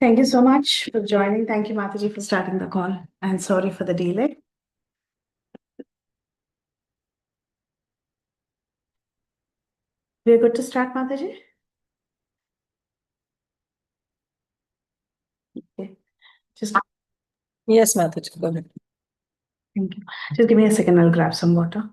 Thank you so much for joining. Thank you, Mataji, for starting the call. And sorry for the delay. We're good to start, Mataji? Okay. Yes, Mataji, go ahead. Thank you. Just give me a second. I'll grab some water.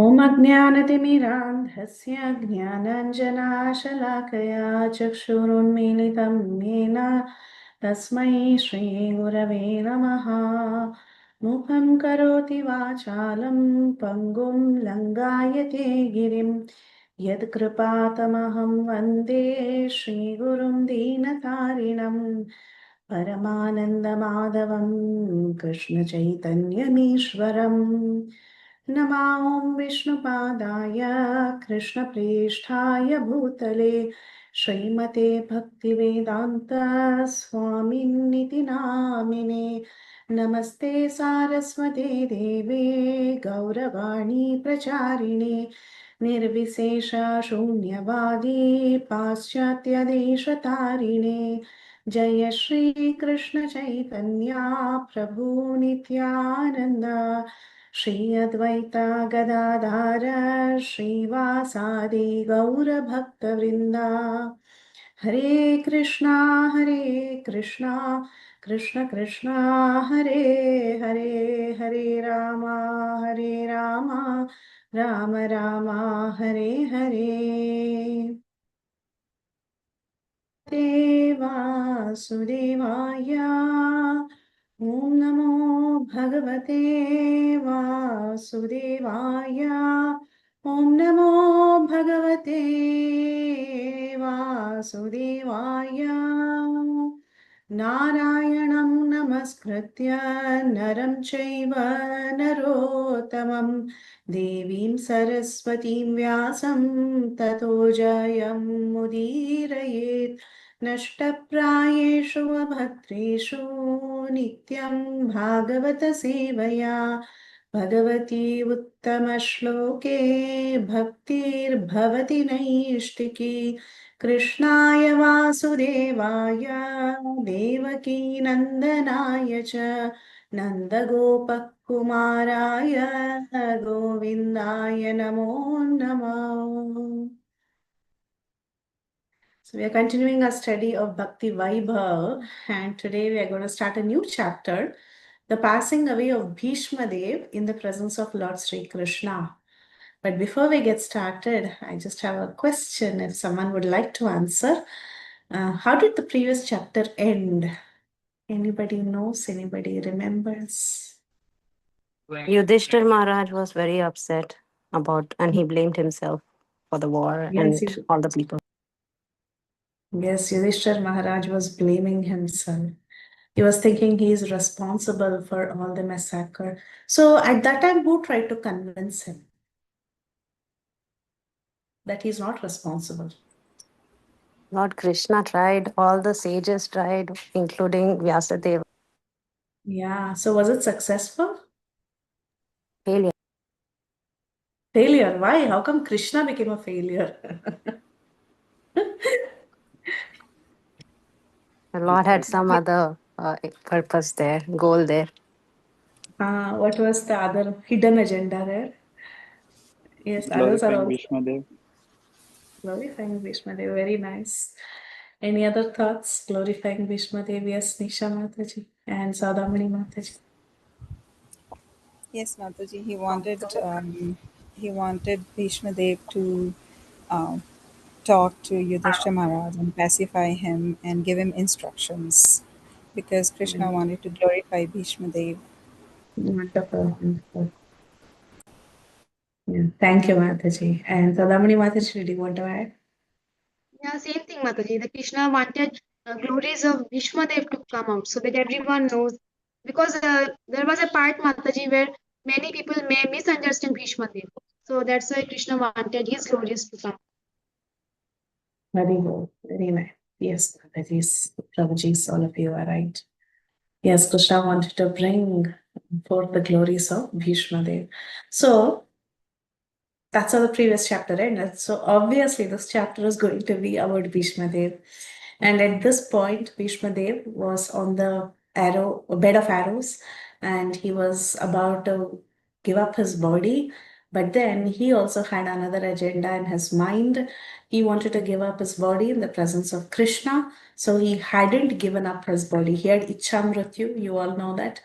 ॐ अज्ञानतिमिरान्धस्य ज्ञानाञ्जनाशलाकया चक्षुरुन्मीलितं येन तस्मै श्रीगुरवे नमः। मुखं करोति वाचालं पङ्गुं लङ्घयते गिरिं यत्कृपातमहं वन्दे श्रीगुरुं दीनतारिणं परमानन्दमाधवं कृष्णचैतन्यमीश्वरम्। नमो विष्णुपादाय कृष्णप्रेष्ठाय भूतले श्रीमते भक्तिवेदान्त स्वामिन्निति नामिने। नमस्ते सारस्वते देवे गौरवाणी प्रचारिणे निर्विशेष शून्यवादी पाश्चात्यदेशतारिणे। जय श्री कृष्ण चैतन्य प्रभु नित्यानंद श्री अद्वैता गदाधर श्रीवासादि गौरभक्तवृंदा। हरे कृष्णा कृष्ण कृष्णा हरे हरे, हरे रामा राम राम हरे हरे। वासुदेवाय ॐ नमो भगवते वासुदेवाय ॐ नमो भगवते वासुदेवाय। नारायणं नमस्कृत्य नरं चैव नरोत्तमं देवीं सरस्वतीं व्यासं ततो जयमुदीरयेत्। नष्टप्रायेषु अभद्रेषु नित्यं भागवतसेवया भगवती उत्तमश्लोके भक्तिर्भवति नैष्टिकी। कृष्णाय वासुदेवाय देवकी नन्दनाय च नन्दगोपकुमाराय गोविन्दाय नमो नमः। So we are continuing our study of Bhakti Vaibhav, and today we are going to start a new chapter, the passing away of Bhishma Dev in the presence of Lord Sri Krishna. But before we get started, I just have a question if someone would like to answer. How did the previous chapter end? Anybody knows? Anybody remembers? Yudhishthir Maharaj was very upset and he blamed himself for the war Yes, and all the people. Yes, Yudhishthir Maharaj was blaming himself. He was thinking he is responsible for all the massacre. So at that time, who tried to convince him that he's not responsible? Lord Krishna tried, all the sages tried, including Vyasadeva. Yeah, so was it successful? Failure. Failure. Why? How come Krishna became a failure? The Lord had some other purpose there, goal there. What was the other hidden agenda there? Yes, others are Glorifying also Bhishma Dev. glorifying Bhishma Dev. Very nice. Any other thoughts? Glorifying Bhishma Dev. Yes, Nisha Mataji and Saudamani Mataji. Yes, Mataji, he wanted Bhishma Dev to talk to Yudhishthira Maharaj and pacify him and give him instructions because Krishna wanted to glorify Bhishma Dev. Wonderful. Wonderful. Yeah. Thank you, Mataji. And Saudamani Mataji, do you want to add? Yeah, same thing, Mataji. The Krishna wanted glories of Bhishma Dev to come out so that everyone knows. Because there was a part, Mataji, where many people may misunderstand Bhishma Dev. So that's why Krishna wanted his glories to come. Very well, very nice. Yes, Prabhuji's, Prabhuji's, all of you are right. Yes, Krishna wanted to bring forth the glories of Bhishma Dev. So that's how the previous chapter ended. So obviously, this chapter is going to be about Bhishma Dev. And at this point, Bhishma Dev was on the bed of arrows, and he was about to give up his body. But then he also had another agenda in his mind. He wanted to give up his body in the presence of Krishna. So he hadn't given up his body. He had Ichamrityu, you all know that.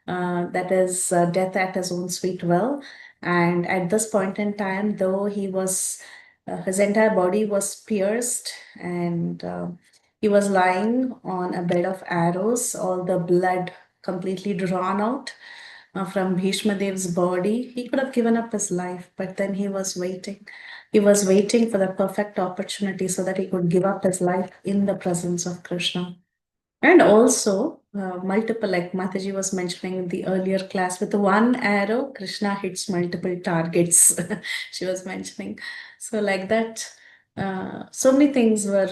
That is death at his own sweet will. And at this point in time, though he was, his entire body was pierced, and he was lying on a bed of arrows, all the blood completely drawn out from Bhishma Dev's body. He could have given up his life, but then he was waiting. He was waiting for the perfect opportunity so that he could give up his life in the presence of Krishna. And also, multiple, like Mataji was mentioning in the earlier class, with one arrow, Krishna hits multiple targets, she was mentioning. So, like that, so many things were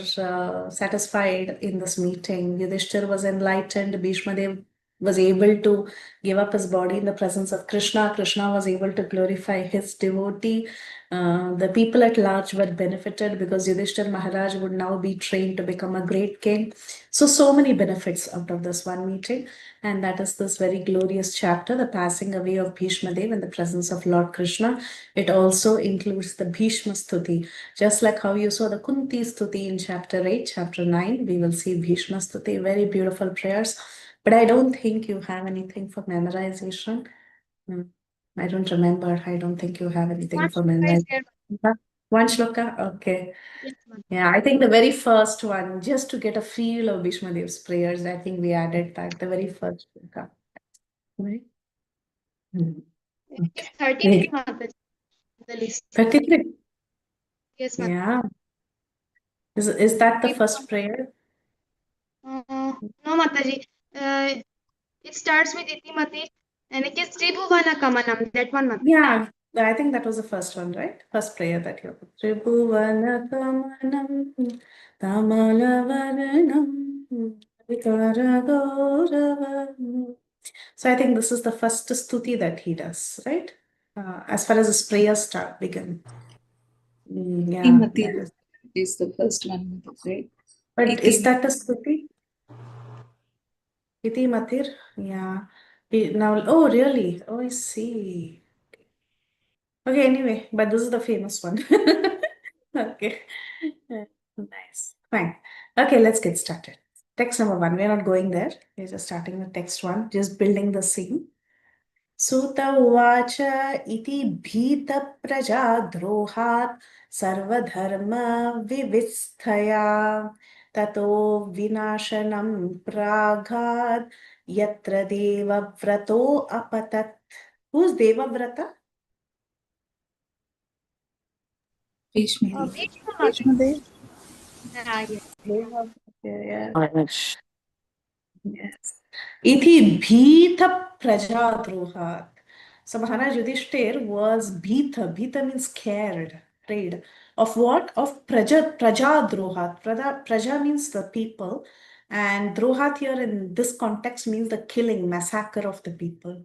satisfied in this meeting. Yudhishthir was enlightened, Bhishma Dev was able to give up his body in the presence of Krishna. Krishna was able to glorify his devotee. The people at large were benefited because Yudhishthir Maharaj would now be trained to become a great king. So many benefits out of this one meeting, and that is this very glorious chapter, the passing away of Bhishma Dev in the presence of Lord Krishna. It also includes the Bhishma Stuti. Just like how you saw the Kunti Stuti in chapter 8, chapter 9, we will see Bhishma Stuti, very beautiful prayers. But I don't think you have anything for memorization. I don't remember. I don't think you have anything One for shloka is memorization. there. One shloka? Okay. Yes, Mataji. Yeah, I think the very first one, just to get a feel of Bhishma Dev's prayers, I think we added that, the very first shloka. Right? Hmm. It is Okay. 33, Mataji, the list. 33. Yes, Mataji. Yeah. Is that the first prayer? No, Mataji. It starts with Itimati and it is Tribhuvana Kamanam. That one, Mataji. Yeah, I think that was the first one, right? First prayer that you Tribhuvana Kamanam Tamalavanam Vikara Gauravam. So I think this is the first stuti that he does, right? As far as his prayers start begin. Yeah, Imati that is. is the first one, right? But is Iti. that a stuti? Iti Matir? Yeah. Now, oh, really? Oh, I see. Okay, anyway, but this is the famous one. Okay. Nice. Fine. Okay, let's get started. Text number 1. We're not going there. We're just starting with text 1, just building the scene. सूत उवाच इति भीतप्रजाद्रोहात् सर्वधर्मविवित्स्थया ततो विनाशनं प्राघात् यत्र देवव्रतो अपतत्. Who's Devavrata? Bhishma. Bhishma Bhishma Mataji. Dev. Yes. Yeah. Yes. Iti bhita prajadrohat. So Maharaj Yudhishthir was bhita. Bhita means scared, afraid. Of what? Of prajadrohat. Praja means the people. And drohat here in this context means the killing, massacre of the people.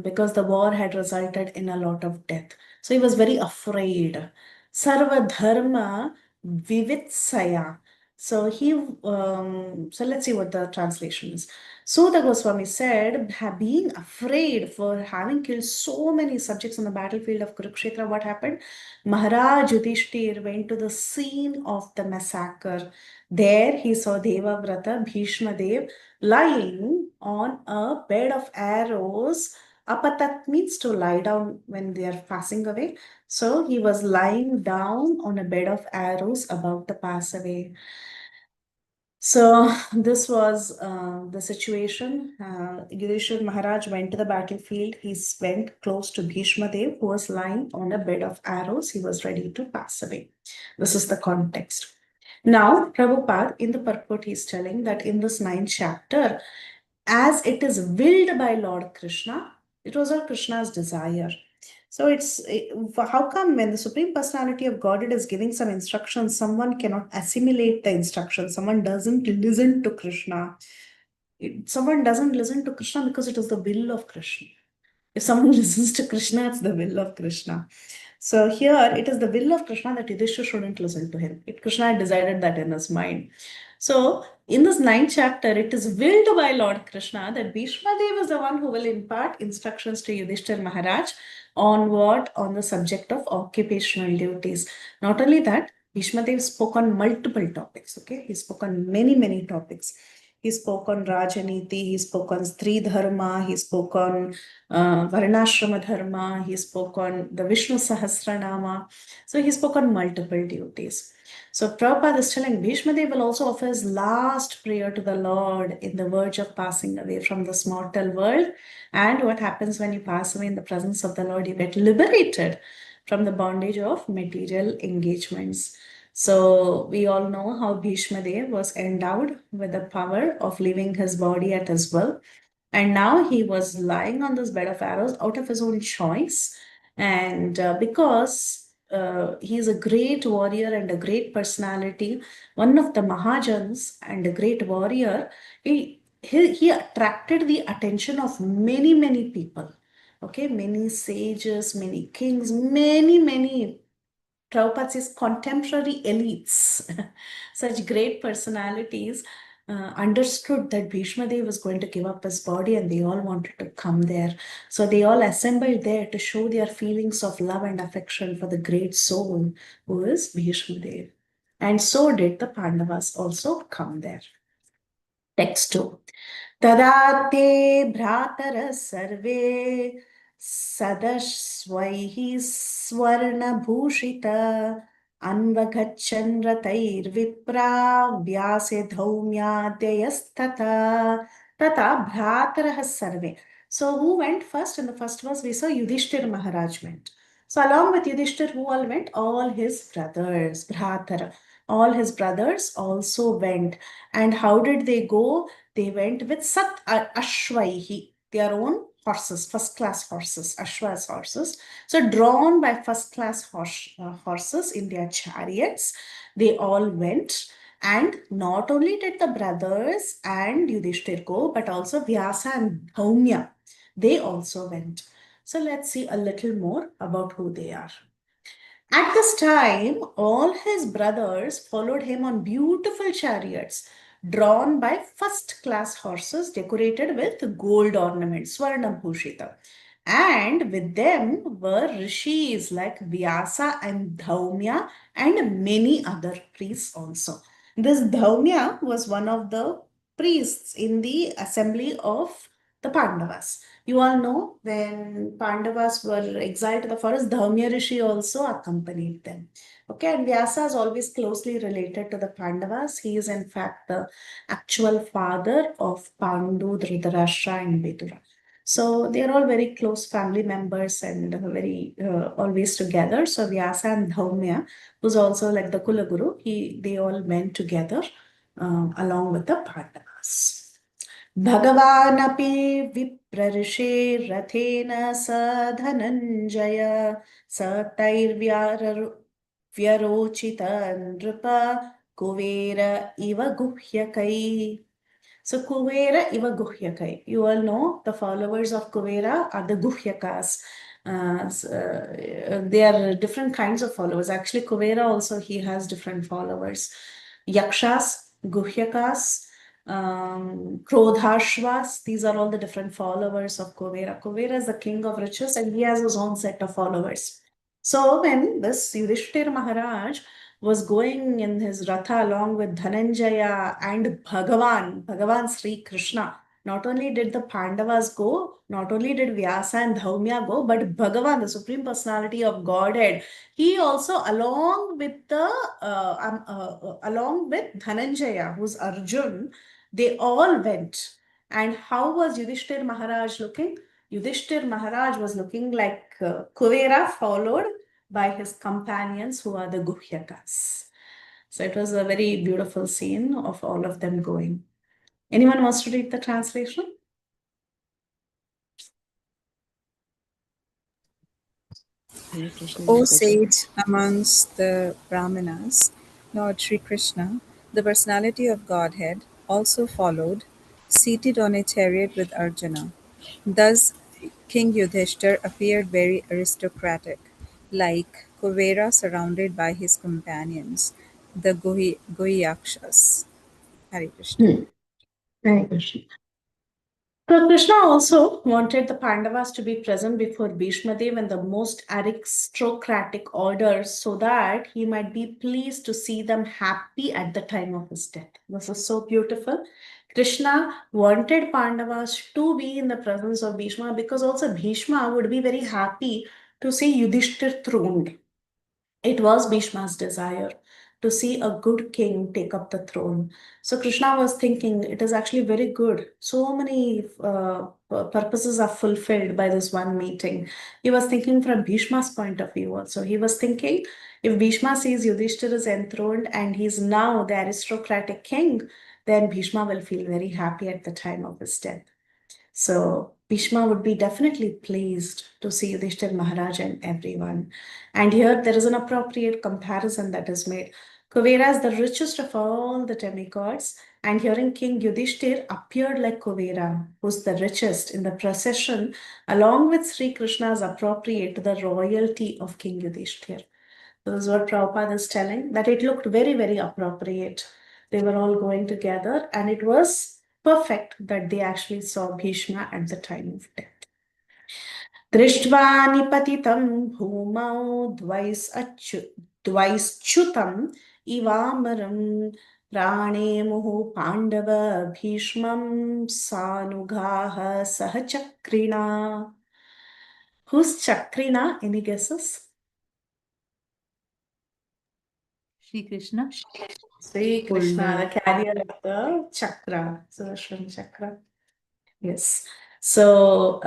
Because the war had resulted in a lot of death. So he was very afraid. Sarva dharma vivitsaya. So so let's see what the translation is. So the Goswami said, being afraid for having killed so many subjects on the battlefield of Kurukshetra, what happened? Maharaj Yudhishthir went to the scene of the massacre. There he saw Devavrata, Bhishma Dev, lying on a bed of arrows. Apatat means to lie down when they are passing away. So he was lying down on a bed of arrows about to pass away. So this was the situation. Yudhishthir Maharaj went to the battlefield. He went close to Bhishma Dev, who was lying on a bed of arrows. He was ready to pass away. This is the context. Now, Prabhupada, in the purport, he's telling that in this 9th chapter, as it is willed by Lord Krishna, it was all Krishna's desire. So how come when the Supreme Personality of Godhead is giving some instructions, someone cannot assimilate the instruction, someone doesn't listen to Krishna. Someone doesn't listen to Krishna because it is the will of Krishna. If someone listens to Krishna, it's the will of Krishna. So here it is the will of Krishna that Yudhishthira shouldn't listen to him. Krishna had decided that in his mind. So in this 9th chapter, it is willed by Lord Krishna that Bhishma Dev is the one who will impart instructions to Yudhishthira Maharaj on what? On the subject of occupational duties. Not only that, Bhishma Dev spoke on multiple topics. Okay, he spoke on many topics. He spoke on Rajaniti, he spoke on Stri Dharma, he spoke on Varnashrama Dharma, he spoke on the Vishnu Sahasranama. So he spoke on multiple duties. So Prabhupada is telling Bhishma Dev will also offer his last prayer to the Lord in the verge of passing away from this mortal world. And what happens when you pass away in the presence of the Lord? You get liberated from the bondage of material engagements. So we all know how Bhishma Dev was endowed with the power of leaving his body at his will. And now he was lying on this bed of arrows out of his own choice. And because he is a great warrior and a great personality, one of the Mahajans and a great warrior, he attracted the attention of many people. Okay, many sages, many kings, many Prabhupada says contemporary elites, such great personalities, understood that Bhishma Dev was going to give up his body and they all wanted to come there. So they all assembled there to show their feelings of love and affection for the great soul who is Bhishma Dev. And so did the Pandavas also come there. Text 2. तदा ते भ्रातरः सर्वे सदस्वैः स्वर्णभूषित अन्वगच्छन् रथैर्विप्रा व्यासे धौम्याद्ययस्तथा तथा भ्रातरः सर्वे. So who went first? In the first verse we saw Yudhishthir Maharaj went. So along with Yudhishthir, who all went? All his brothers, Bhratara. All his brothers also went. And how did they go? They went with Sat Ashwaihi, their own horses, first class horses, Ashwa's horses. So drawn by first class horses in their chariots, they all went. And not only did the brothers and Yudhishthir go, but also Vyasa and Dhaumya, they also went. So let's see a little more about who they are. At this time, all his brothers followed him on beautiful chariots drawn by first-class horses decorated with gold ornaments, Swarna Bhushita. And with them were rishis like Vyasa and Dhaumya and many other priests also. This Dhaumya was one of the priests in the assembly of the Pandavas. You all know when Pandavas were exiled to the forest, Dhaumya Rishi also accompanied them. Okay, and Vyasa is always closely related to the Pandavas. He is in fact the actual father of Pandu, Dhritarashtra and Vidura. So they are all very close family members and very always together. So Vyasa and Dhaumya, who's also like the Kulaguru, they all went together along with the Pandavas. भगवानपि विप्रऋषे रथेन स धनञ्जय स तैर्व्यरोचित नृप कुबेर इव गुह्यकै. So Kuvera iva Guhyakai. You all know the followers of Kuvera are the Guhyakas. They are different kinds of followers. Actually, Kuvera also, he has different followers. Yakshas, Guhyakas, Krodhashvas, these are all the different followers of Kuvera. Kuvera is the king of riches and he has his own set of followers. So when this Yudhishthira Maharaj was going in his Ratha along with Dhananjaya and Bhagavan Sri Krishna, not only did the Pandavas go, not only did Vyasa and Dhaumya go, but Bhagavan, the Supreme Personality of Godhead, he also along with Dhananjaya, who's Arjun, they all went. And how was Yudhishthir Maharaj looking? Yudhishthir Maharaj was looking like Kuvera, followed by his companions who are the Guhyakas. So it was a very beautiful scene of all of them going. Anyone wants to read the translation? Hare Krishna, O Mataji. sage amongst the Brahmanas, Lord Sri Krishna, the personality of Godhead, also followed, seated on a chariot with Arjuna. Thus, King Yudhishthir appeared very aristocratic, like Kuvera surrounded by his companions, the Gohiyakshas. Hare Krishna. Hare Krishna. So Krishna also wanted the Pandavas to be present before Bhishma Dev in the most aristocratic order so that he might be pleased to see them happy at the time of his death. This is so beautiful. Krishna wanted Pandavas to be in the presence of Bhishma because also Bhishma would be very happy to see Yudhishthir throned. It was Bhishma's desire to see a good king take up the throne. So Krishna was thinking it is actually very good. So many purposes are fulfilled by this one meeting. He was thinking from Bhishma's point of view also. He was thinking if Bhishma sees Yudhishthir is enthroned and he's now the aristocratic king, then Bhishma will feel very happy at the time of his death. So Bhishma would be definitely pleased to see Yudhishthir Maharaj and everyone. And here there is an appropriate comparison that is made. Kuvera is the richest of all the demigods, and hearing King Yudhishthir appeared like Kuvera, who's the richest in the procession, along with Sri Krishna is appropriate to the royalty of King Yudhishthir. This is what Prabhupada is telling, that it looked very, very appropriate. They were all going together, and it was perfect that they actually saw Bhishma at the time of death. दृष्ट्वा निपतितं भूमौ द्वैश्च्युतम् इवामरं प्राणे मुहुः पाण्डव भीष्मं सानुगाः सह चक्रिणा. Who's Chakrina? Any guesses? Shri Krishna. Sri Krishna, Pulled, the carrier of the chakra, Sudarshan chakra. Yes. So,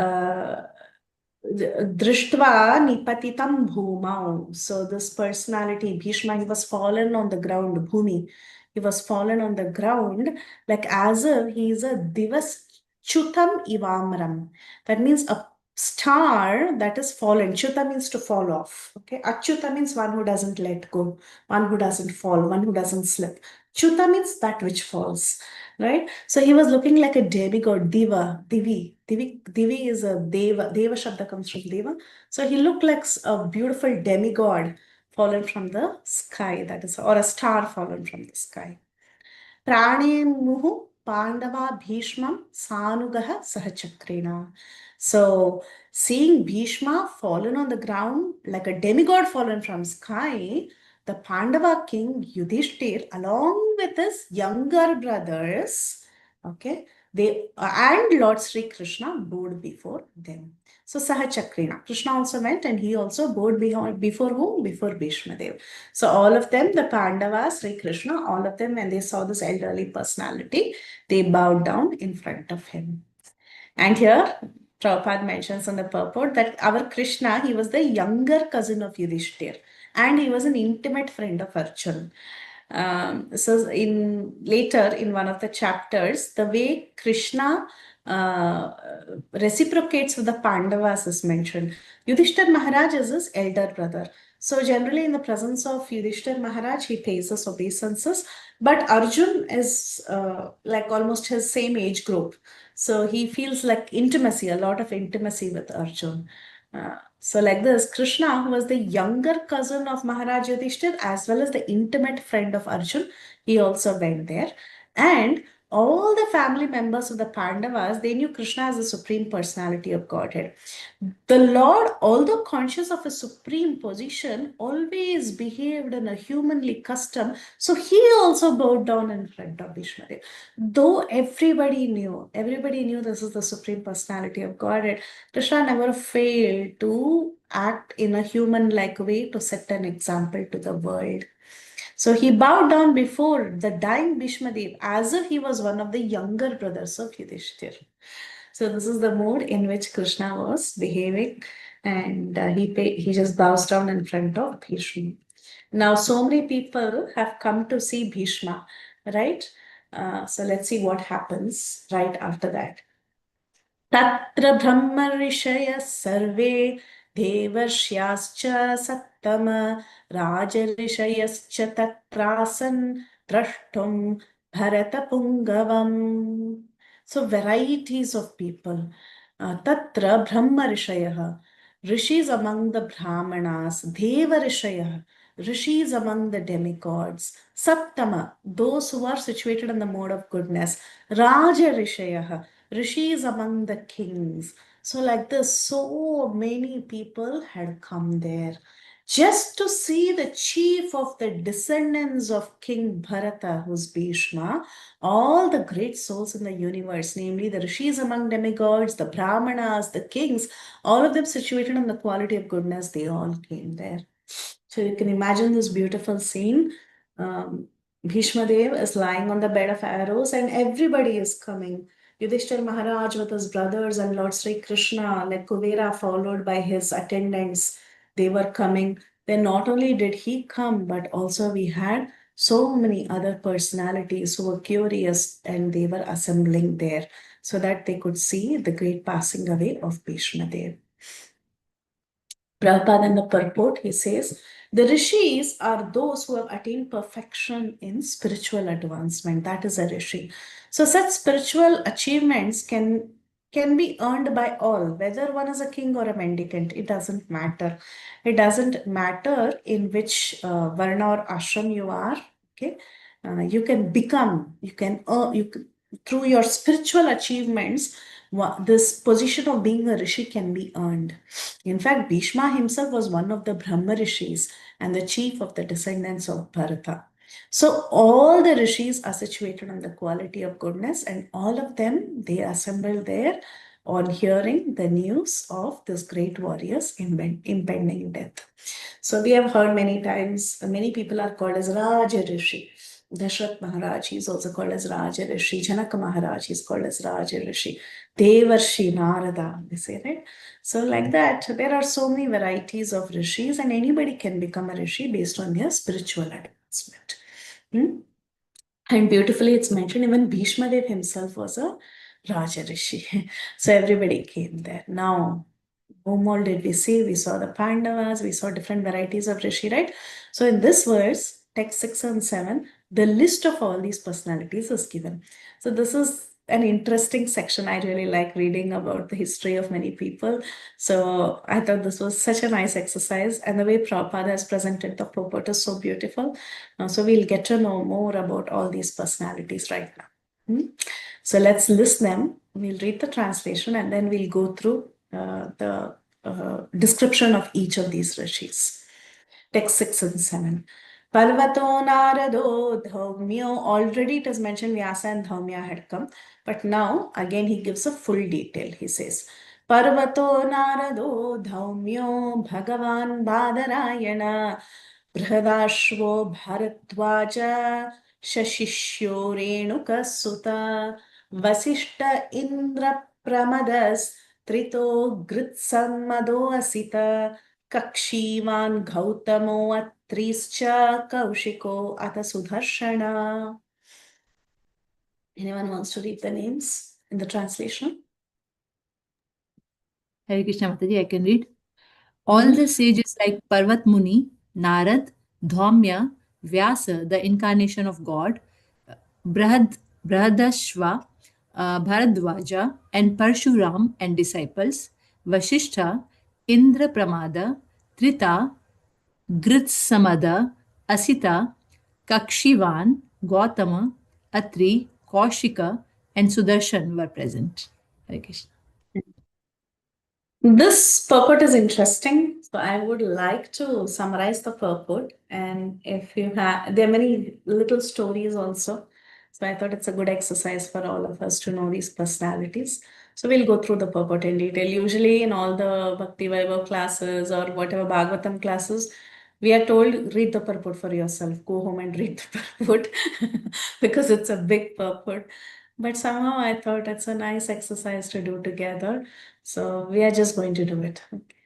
Drishtva Nipatitam Bhumau. So, this personality, Bhishma, he was fallen on the ground, Bhumi. He was fallen on the ground, like as if he is a Divas Chutam Ivamram. That means a star that is fallen. Chuta means to fall off. Okay. Achyuta means one who doesn't let go, one who doesn't fall, one who doesn't slip. Chuta means that which falls, right? So he was looking like a demigod, Diva, Divi is a Deva. Deva Shabda comes from Deva. So he looked like a beautiful demigod fallen from the sky, that is, or a star fallen from the sky. Prane Muhu Pandava Bhishmam Sanugaha Sahachakrina. So seeing Bhishma fallen on the ground like a demigod fallen from sky, the Pandava king Yudhishthir, along with his younger brothers, okay, they and Lord Sri Krishna bowed before them. So Sahachakrina. Krishna also went and he also bowed before whom? Before Bhishma Dev. So all of them, the Pandavas, Sri Krishna, all of them, when they saw this elderly personality, they bowed down in front of him. And here, Prabhupada mentions on the purport that our Krishna, he was the younger cousin of Yudhishthir and he was an intimate friend of Arjuna. So in later in one of the chapters, the way Krishna reciprocates with the Pandavas is mentioned. Yudhishthir Maharaj is his elder brother. So generally in the presence of Yudhishthir Maharaj, he pays his obeisances, but Arjun is like almost his same age group. So he feels like intimacy, a lot of intimacy with Arjun. So like this, Krishna, who was the younger cousin of Maharaj Yudhishthir as well as the intimate friend of Arjun, he also went there. And all the family members of the Pandavas, they knew Krishna as the supreme personality of Godhead. The Lord, although conscious of his supreme position, always behaved in a humanly custom. So he also bowed down in front of Bhishma. Though everybody knew this is the supreme personality of Godhead, Krishna never failed to act in a human-like way to set an example to the world. So he bowed down before the dying Bhishma Dev as if he was one of the younger brothers of Yudhishthir. So this is the mood in which Krishna was behaving, and he just bows down in front of Bhishma. Now, so many people have come to see Bhishma, right? So let's see what happens right after that. तत्र ब्रह्मर्षयः सर्वे देवर्ष्याश्च सत्तम राजर्षयश्च तत्रासन् द्रष्टुं भरतपुङ्गवम्. So varieties of people. Tatra Brahma Rishayah, rishis among the Brahmanas, Deva Rishayah, rishis among the demigods, Saptama, those who are situated in the mode of goodness, Raja Rishayah, rishis among the kings. So like this, so many people had come there just to see the chief of the descendants of King Bharata, who's Bhishma, all the great souls in the universe, namely the rishis among demigods, the brahmanas, the kings, all of them situated in the quality of goodness, they all came there. So you can imagine this beautiful scene. Bhishma Dev is lying on the bed of arrows and everybody is coming. Yudhishthir Maharaj with his brothers and Lord Sri Krishna, like Kuvera, followed by his attendants, they were coming. Then not only did he come, but also we had so many other personalities who were curious and they were assembling there so that they could see the great passing away of Bhishma Dev. Prabhupada in the purport, he says, the rishis are those who have attained perfection in spiritual advancement. That is a rishi. So such spiritual achievements can be earned by all, whether one is a king or a mendicant. It doesn't matter. It doesn't matter in which varna or ashram you are. Okay, you can become. You can through your spiritual achievements. This position of being a rishi can be earned. In fact, Bhishma himself was one of the Brahma rishis and the chief of the descendants of Bharata. So all the rishis are situated on the quality of goodness, and all of them, they assemble there on hearing the news of this great warrior's impending death. So we have heard many times, many people are called as Raja Rishi. Dashrath Maharaj is also called as Raja Rishi. Janaka Maharaj is called as Raja Rishi. Devarshi Narada, they say, right? So like that, there are so many varieties of rishis, and anybody can become a rishi based on their spiritual advancement. And beautifully, it's mentioned even Bhishma Dev himself was a Raja Rishi. So everybody came there. Now, whom all did we see? We saw the Pandavas, we saw different varieties of Rishi, right? So in this verse, text 6 and 7, the list of all these personalities is given. So this is an interesting section. I really like reading about the history of many people. So I thought this was such a nice exercise, and the way Prabhupada has presented the purport is so beautiful. So we'll get to know more about all these personalities right now. So let's list them. We'll read the translation and then we'll go through the description of each of these rishis. Text 6 and 7. Parvato Narado Dhaumyo. Already it is mentioned Vyasa and Dhaumya had come, but now again he gives a full detail. He says, Parvato Narado Dhaumyo Bhagavan Badarayana Brihadashvo Bharadwaja Shashishyo Renuka Sutta Vasishta Indra Pramadas Trito Gritsam Asita Kakshivan Gautamo Atrischa Kaushiko Ata Sudarshana. Anyone wants to read the names in the translation? Hare Krishna Mataji, I can read. All the sages like Parvat Muni, Narad, Dhaumya, Vyasa, the incarnation of God, Brihadashva, Bharadwaja, and Parshuram and disciples, Vashishtha, Indra Pramada, Trita, Gritsamada, Asita, Kakshivan, Gautama, Atri, Kaushika, and Sudarshan were present. Hare Krishna. This purport is interesting. So I would like to summarize the purport. And if you have, there are many little stories also. So I thought it's a good exercise for all of us to know these personalities. So we'll go through the purport in detail. Usually in all the Bhakti Vaibhav classes or whatever Bhagavatam classes, we are told read the purport for yourself. Go home and read the purport because it's a big purport. But somehow I thought it's a nice exercise to do together. So we are just going to do it. Okay.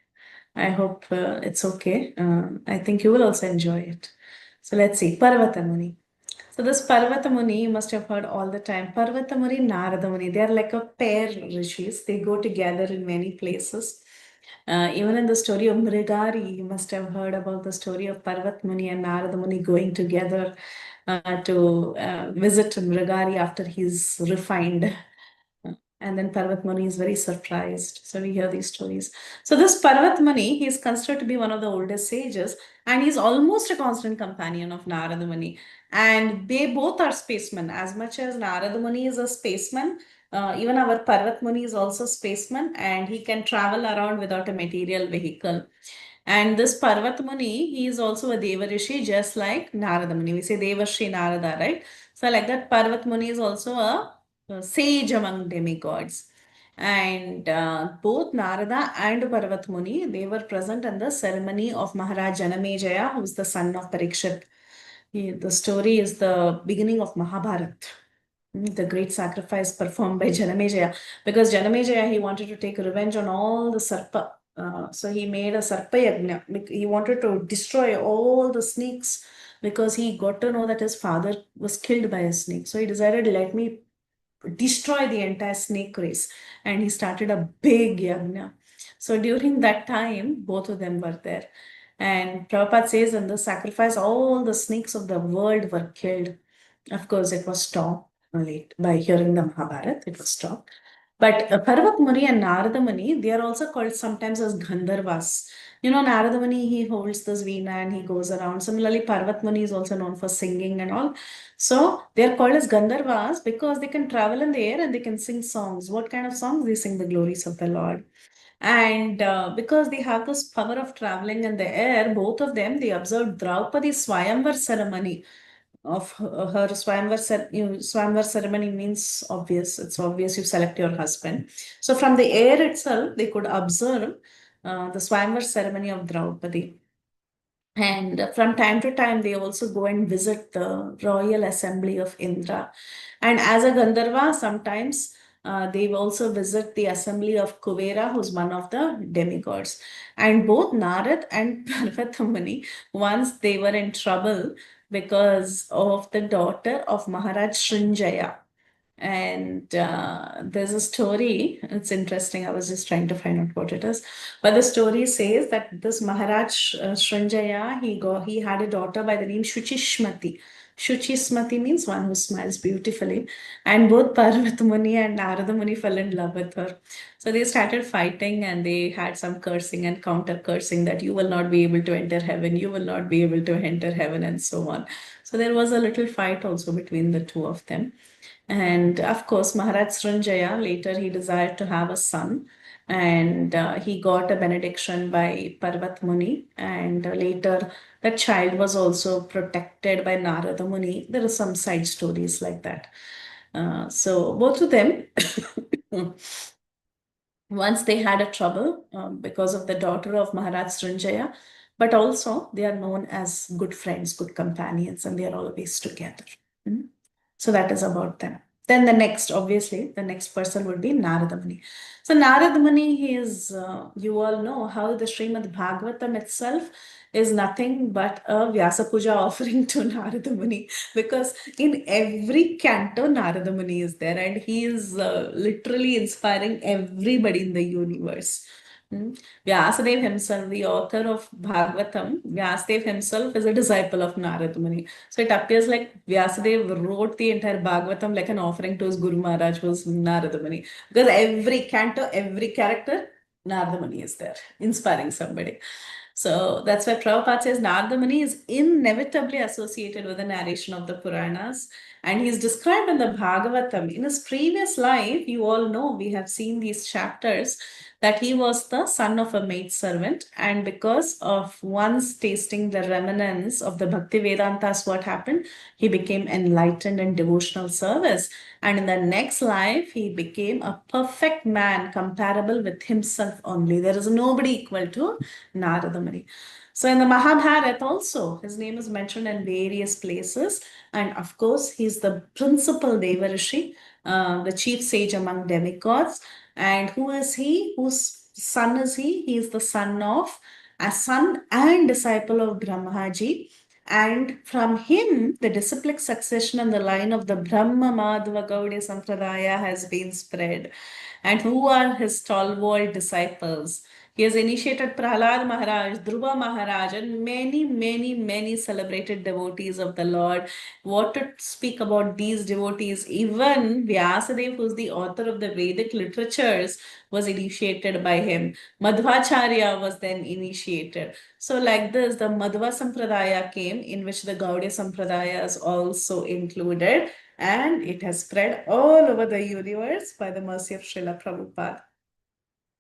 I hope it's okay. I think you will also enjoy it. So let's see. Parvata Muni. So this Parvata Muni, you must have heard all the time. Parvata Muni, Narada Muni, they are like a pair rishis. They go together in many places. Even in the story of Mrigari, you must have heard about the story of Parvat Muni and Narada Muni going together to visit Mrigari after he's refined. And then Parvat Muni is very surprised. So we hear these stories. So this Parvat Muni, he is considered to be one of the oldest sages, and he's almost a constant companion of Narada Muni. And they both are spacemen. As much as Narada Muni is a spaceman, even our Parvat Muni is also spaceman, and he can travel around without a material vehicle. And this Parvat Muni, he is also a Devarishi, just like Narada Muni. We say Devarshi Narada, right? So like that, Parvat Muni is also a sage among demigods. And both Narada and Parvat Muni, they were present in the ceremony of Maharaj Janamejaya, who is the son of Parikshit. The story is the beginning of Mahabharata, the great sacrifice performed by Janamejaya. Because Janamejaya, he wanted to take revenge on all the Sarpa. So he made a Sarpa Yagna. He wanted to destroy all the snakes because he got to know that his father was killed by a snake. So he decided, let me destroy the entire snake race. And he started a big yagna. So during that time, both of them were there. And Prabhupada says in the sacrifice, all the snakes of the world were killed. Of course, it was stopped late by hearing the Mahabharata, it was stopped. But Parvat Muni and Narada Muni, they are also called sometimes as Gandharvas. Narada Muni, he holds this veena and he goes around. Similarly, Parvat Muni is also known for singing and all. So they are called as Gandharvas because they can travel in the air and they can sing songs. What kind of songs? They sing the glories of the Lord. And because they have this power of traveling in the air, both of them, they observed Draupadi's Swayamvar ceremony of her Swayamvar ceremony means obvious. It's obvious you select your husband. So from the air itself, they could observe the Swayamvar ceremony of Draupadi. And from time to time, they also go and visit the royal assembly of Indra. And as a Gandharva, sometimes they also visit the assembly of Kuvera, who's one of the demigods. And both Narad and Parvatamani, once they were in trouble because of the daughter of Maharaj Srinjaya. And there's a story, it's interesting. I was just trying to find out what it is. But the story says that this Maharaj Srinjaya, he had a daughter by the name Shuchishmati. Shuchishmati means one who smiles beautifully. And both Parvat Muni and Narada Muni fell in love with her. So they started fighting and they had some cursing and counter cursing that you will not be able to enter heaven, you will not be able to enter heaven, and so on. So there was a little fight also between the two of them. And of course, Maharaj Srinjaya, later he desired to have a son, and he got a benediction by Parvat Muni, and later that child was also protected by Narada Muni. There are some side stories like that. So both of them, once they had a trouble because of the daughter of Maharaj Srinjaya, but also they are known as good friends, good companions, and they are always together. Mm. So that is about them. Then obviously, the next person would be Narada Muni. So Narada Muni, he is, you all know how the Srimad Bhagavatam itself is nothing but a Vyasa Puja offering to Narada Muni, because in every canto Narada Muni is there and he is literally inspiring everybody in the universe. Vyasadeva himself, the author of Bhagavatam, Vyasadeva himself is a disciple of Narada Muni. So it appears like Vyasadeva wrote the entire Bhagavatam like an offering to his Guru Maharaj, who was Narada Muni. Because every canto, every character, Narada Muni is there, inspiring somebody. So that's why Prabhupada says Narada Muni is inevitably associated with the narration of the Puranas. And he is described in the Bhagavatam. In his previous life, you all know, we have seen these chapters, that he was the son of a maidservant. And because of once tasting the remnants of the Bhakti Vedantas, what happened? He became enlightened in devotional service. And in the next life, he became a perfect man comparable with himself only. There is nobody equal to Narada Muni. So in the Mahabharata also, his name is mentioned in various places. And of course, he's the principal Devarishi, the chief sage among demigods. And who is he? Whose son is he? He is the son of a son and disciple of Brahmaji. And from him, the disciplic succession in the line of the Brahma Madhava Gaudiya Sampradaya has been spread. And who are his stalwart disciples? He has initiated Prahlad Maharaj, Dhruva Maharaj, and many, many, many celebrated devotees of the Lord. What to speak about these devotees? Even Vyasadeva, who's the author of the Vedic literatures, was initiated by him. Madhvacharya was then initiated. So, like this, the Madhva Sampradaya came, in which the Gaudiya Sampradaya is also included, and it has spread all over the universe by the mercy of Srila Prabhupada.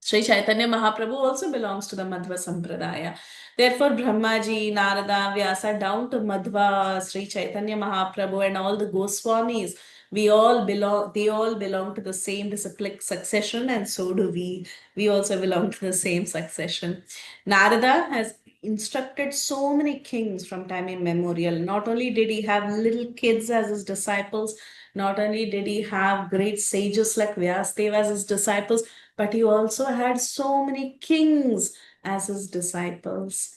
Sri Chaitanya Mahaprabhu also belongs to the Madhva Sampradaya. Therefore, Brahmaji, Narada, Vyasa, down to Madhva, Sri Chaitanya Mahaprabhu, and all the Goswamis, they all belong to the same disciplic succession, and so do we. We also belong to the same succession. Narada has instructed so many kings from time immemorial. Not only did he have little kids as his disciples, not only did he have great sages like Vyasdeva as his disciples, but he also had so many kings as his disciples.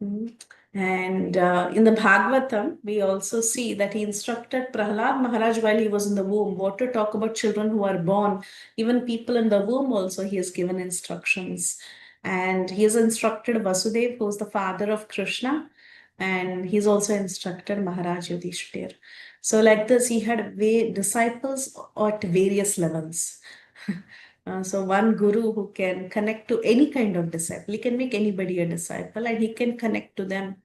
And in the Bhagavatam, we also see that he instructed Prahlad Maharaj while he was in the womb what to talk about children who are born. Even people in the womb also, he has given instructions. And he has instructed Vasudev, who is the father of Krishna, and he's also instructed Maharaj Yudhishthir. So, like this, he had disciples at various levels. So one guru who can connect to any kind of disciple, he can make anybody a disciple and he can connect to them.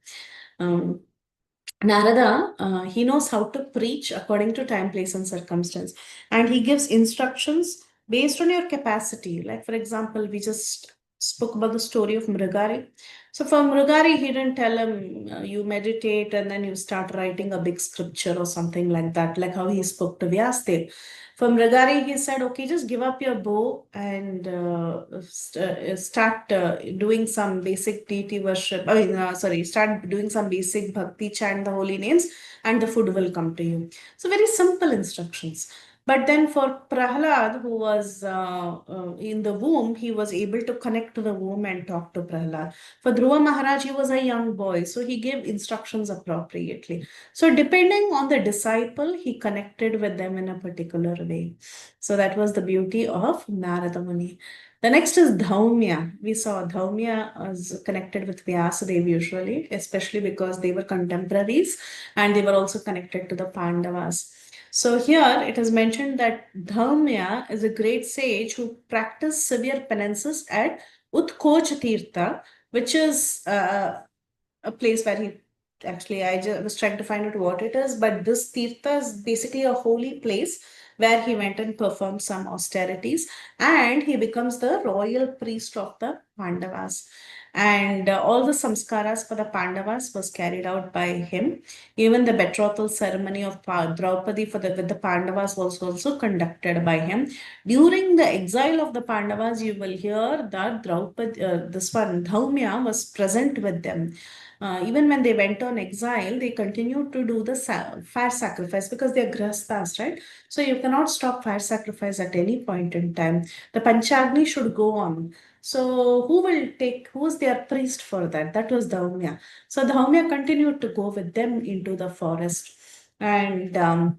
Narada, he knows how to preach according to time, place, and circumstance, and he gives instructions based on your capacity. Like, for example, we just spoke about the story of Mrigari. So for Mrigari, he didn't tell him, you meditate and then you start writing a big scripture or something like that, like how he spoke to Vyasdev. For Mrigari, he said, okay, just give up your bow and start doing some basic deity worship. Start doing some basic bhakti, chant the holy names, and the food will come to you. So, very simple instructions. But then for Prahlad, who was in the womb, he was able to connect to the womb and talk to Prahlad. For Dhruva Maharaj, he was a young boy, so he gave instructions appropriately. So, depending on the disciple, he connected with them in a particular way. So, that was the beauty of Narada Muni. The next is Dhaumya. We saw Dhaumya was connected with Vyasadeva usually, especially because they were contemporaries and they were also connected to the Pandavas. So here it is mentioned that Dhaumya is a great sage who practiced severe penances at Utkocha Tirtha, which is a place where he actually, I just was trying to find out what it is, but this Tirtha is basically a holy place where he went and performed some austerities, and he becomes the royal priest of the Pandavas. And all the samskaras for the Pandavas was carried out by him. Even the betrothal ceremony of Draupadi with the Pandavas was also conducted by him. During the exile of the Pandavas, you will hear that Dhaumya was present with them. Even when they went on exile, they continued to do the fire sacrifice because they are grahasthas, right? So you cannot stop fire sacrifice at any point in time. The Panchagni should go on. So who is their priest for that? That was Dhaumya. So Dhaumya continued to go with them into the forest. And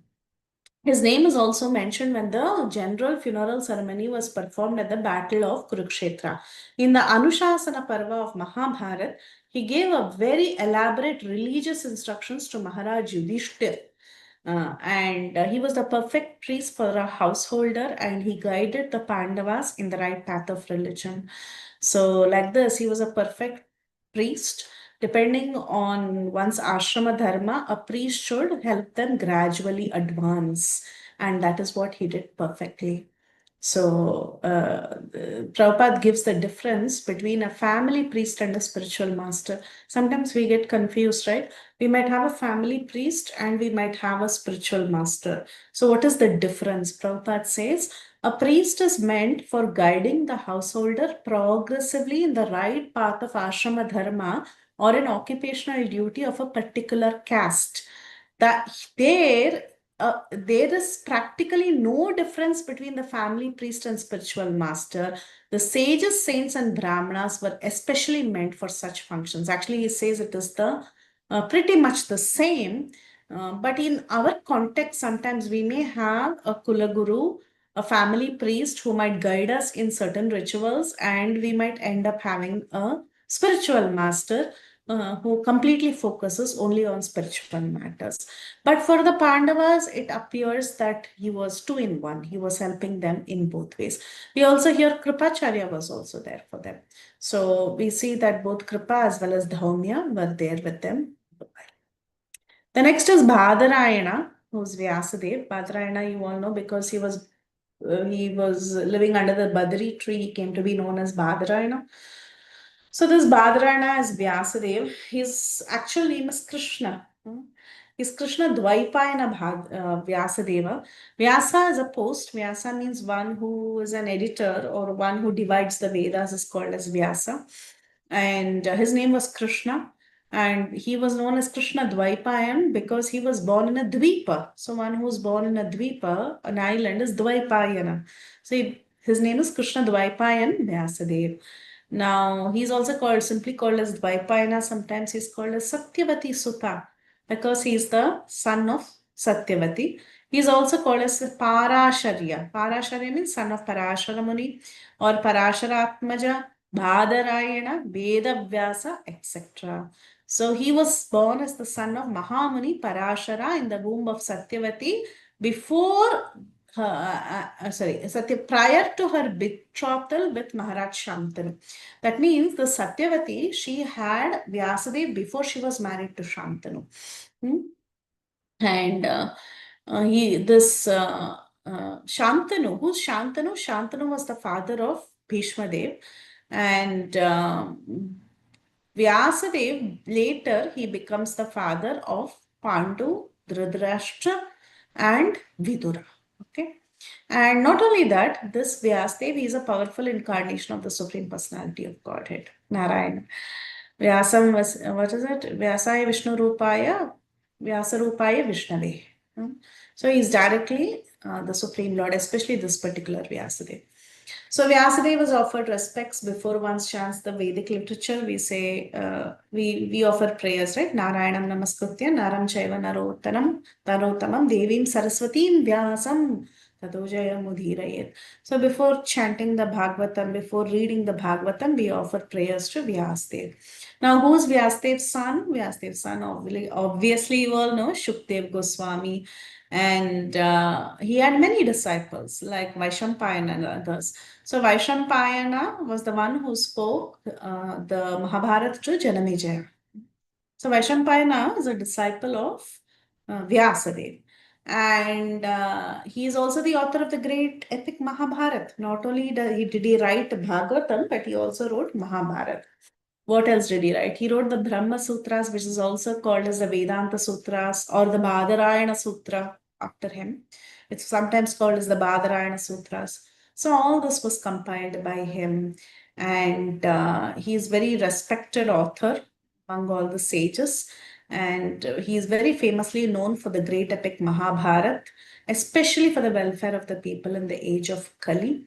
his name is also mentioned when the general funeral ceremony was performed at the Battle of Kurukshetra. In the Anushasana Parva of Mahabharata, he gave a very elaborate religious instructions to Maharaj Yudhishthir. And he was the perfect priest for a householder, and he guided the Pandavas in the right path of religion. So, like this, he was a perfect priest. Depending on one's ashrama dharma, a priest should help them gradually advance, and that is what he did perfectly. So, Prabhupada gives the difference between a family priest and a spiritual master. Sometimes we get confused, right? We might have a family priest and we might have a spiritual master. So, what is the difference? Prabhupada says a priest is meant for guiding the householder progressively in the right path of ashrama dharma or an occupational duty of a particular caste. That there, there is practically no difference between the family priest and spiritual master. The sages, saints, and brahmanas were especially meant for such functions. Actually, he says it is the pretty much the same. But in our context, sometimes we may have a Kulaguru, a family priest who might guide us in certain rituals, and we might end up having a spiritual master who completely focuses only on spiritual matters. But for the Pandavas, it appears that he was two in one. He was helping them in both ways. We also hear Kripacharya was also there for them. So we see that both Kripa as well as Dhaumya were there with them. The next is Bhadarayana, who's Vyasadev. Bhadarayana, you all know, because he was living under the Badri tree. He came to be known as Bhadarayana. So this Bhadarayana is Vyasadev. His actual name is Krishna. Is Krishna Dvaipayana Vyasadeva. Vyasa is a post. Vyasa means one who is an editor or one who divides the Vedas is called as Vyasa. And his name was Krishna. And he was known as Krishna Dvaipayan because he was born in a Dvipa. So one who was born in a Dvipa, an island, is Dvaipayana. So his name is Krishna Dvaipayan Vyasadeva. Now, he's also simply called as Dvaipayana. Sometimes he's called as Satyavati Sutta because he's the son of Satyavati. He's also called as Parasharya. Parasharya means son of Parashara Muni or Parashara Atmaja, Bhadarayana, Vedavyasa, etc. So he was born as the son of Mahamuni Parashara in the womb of Satyavati before prior to her betrothal with Maharaj Shantanu. That means the Satyavati, she had Vyasadeva before she was married to Shantanu. And Shantanu, who's Shantanu? Shantanu was the father of Bhishma Dev. And Vyasadeva, later he becomes the father of Pandu, Dhritarashtra, and Vidura. Okay. And not only that, this Vyasadeva is a powerful incarnation of the Supreme Personality of Godhead, Narayana. Vyasam was, what is it? Vyasaya Vishnu Rupaya, Vyasa Rupaya Vishnave. So he is directly the Supreme Lord, especially this particular Vyasadeva. So Vyasadeva was offered respects before one chants the Vedic literature. We say, we offer prayers, right? Narayanam Namaskritya, Naram Chaiva Narotamam, Devim Saraswatim Vyasam Tadojaya Mudhirayet. So before chanting the Bhagavatam, before reading the Bhagavatam, we offer prayers to Vyasadeva. Now, who's Vyasadev's son? Vyasadev's son, obviously you all know, Shukdev Goswami. And he had many disciples like Vaishampayana and others. So Vaishampayana was the one who spoke the Mahabharata to Janamejaya. So Vaishampayana is a disciple of Vyasadeva. And he is also the author of the great epic Mahabharata. Not only did he write Bhagavatam, but he also wrote Mahabharata. What else did he write? He wrote the Brahma Sutras, which is also called as the Vedanta Sutras or the Badarayana Sutra after him. It's sometimes called as the Badarayana Sutras. So all this was compiled by him, and he is very respected author among all the sages. And he is very famously known for the great epic Mahabharata, especially for the welfare of the people in the age of Kali.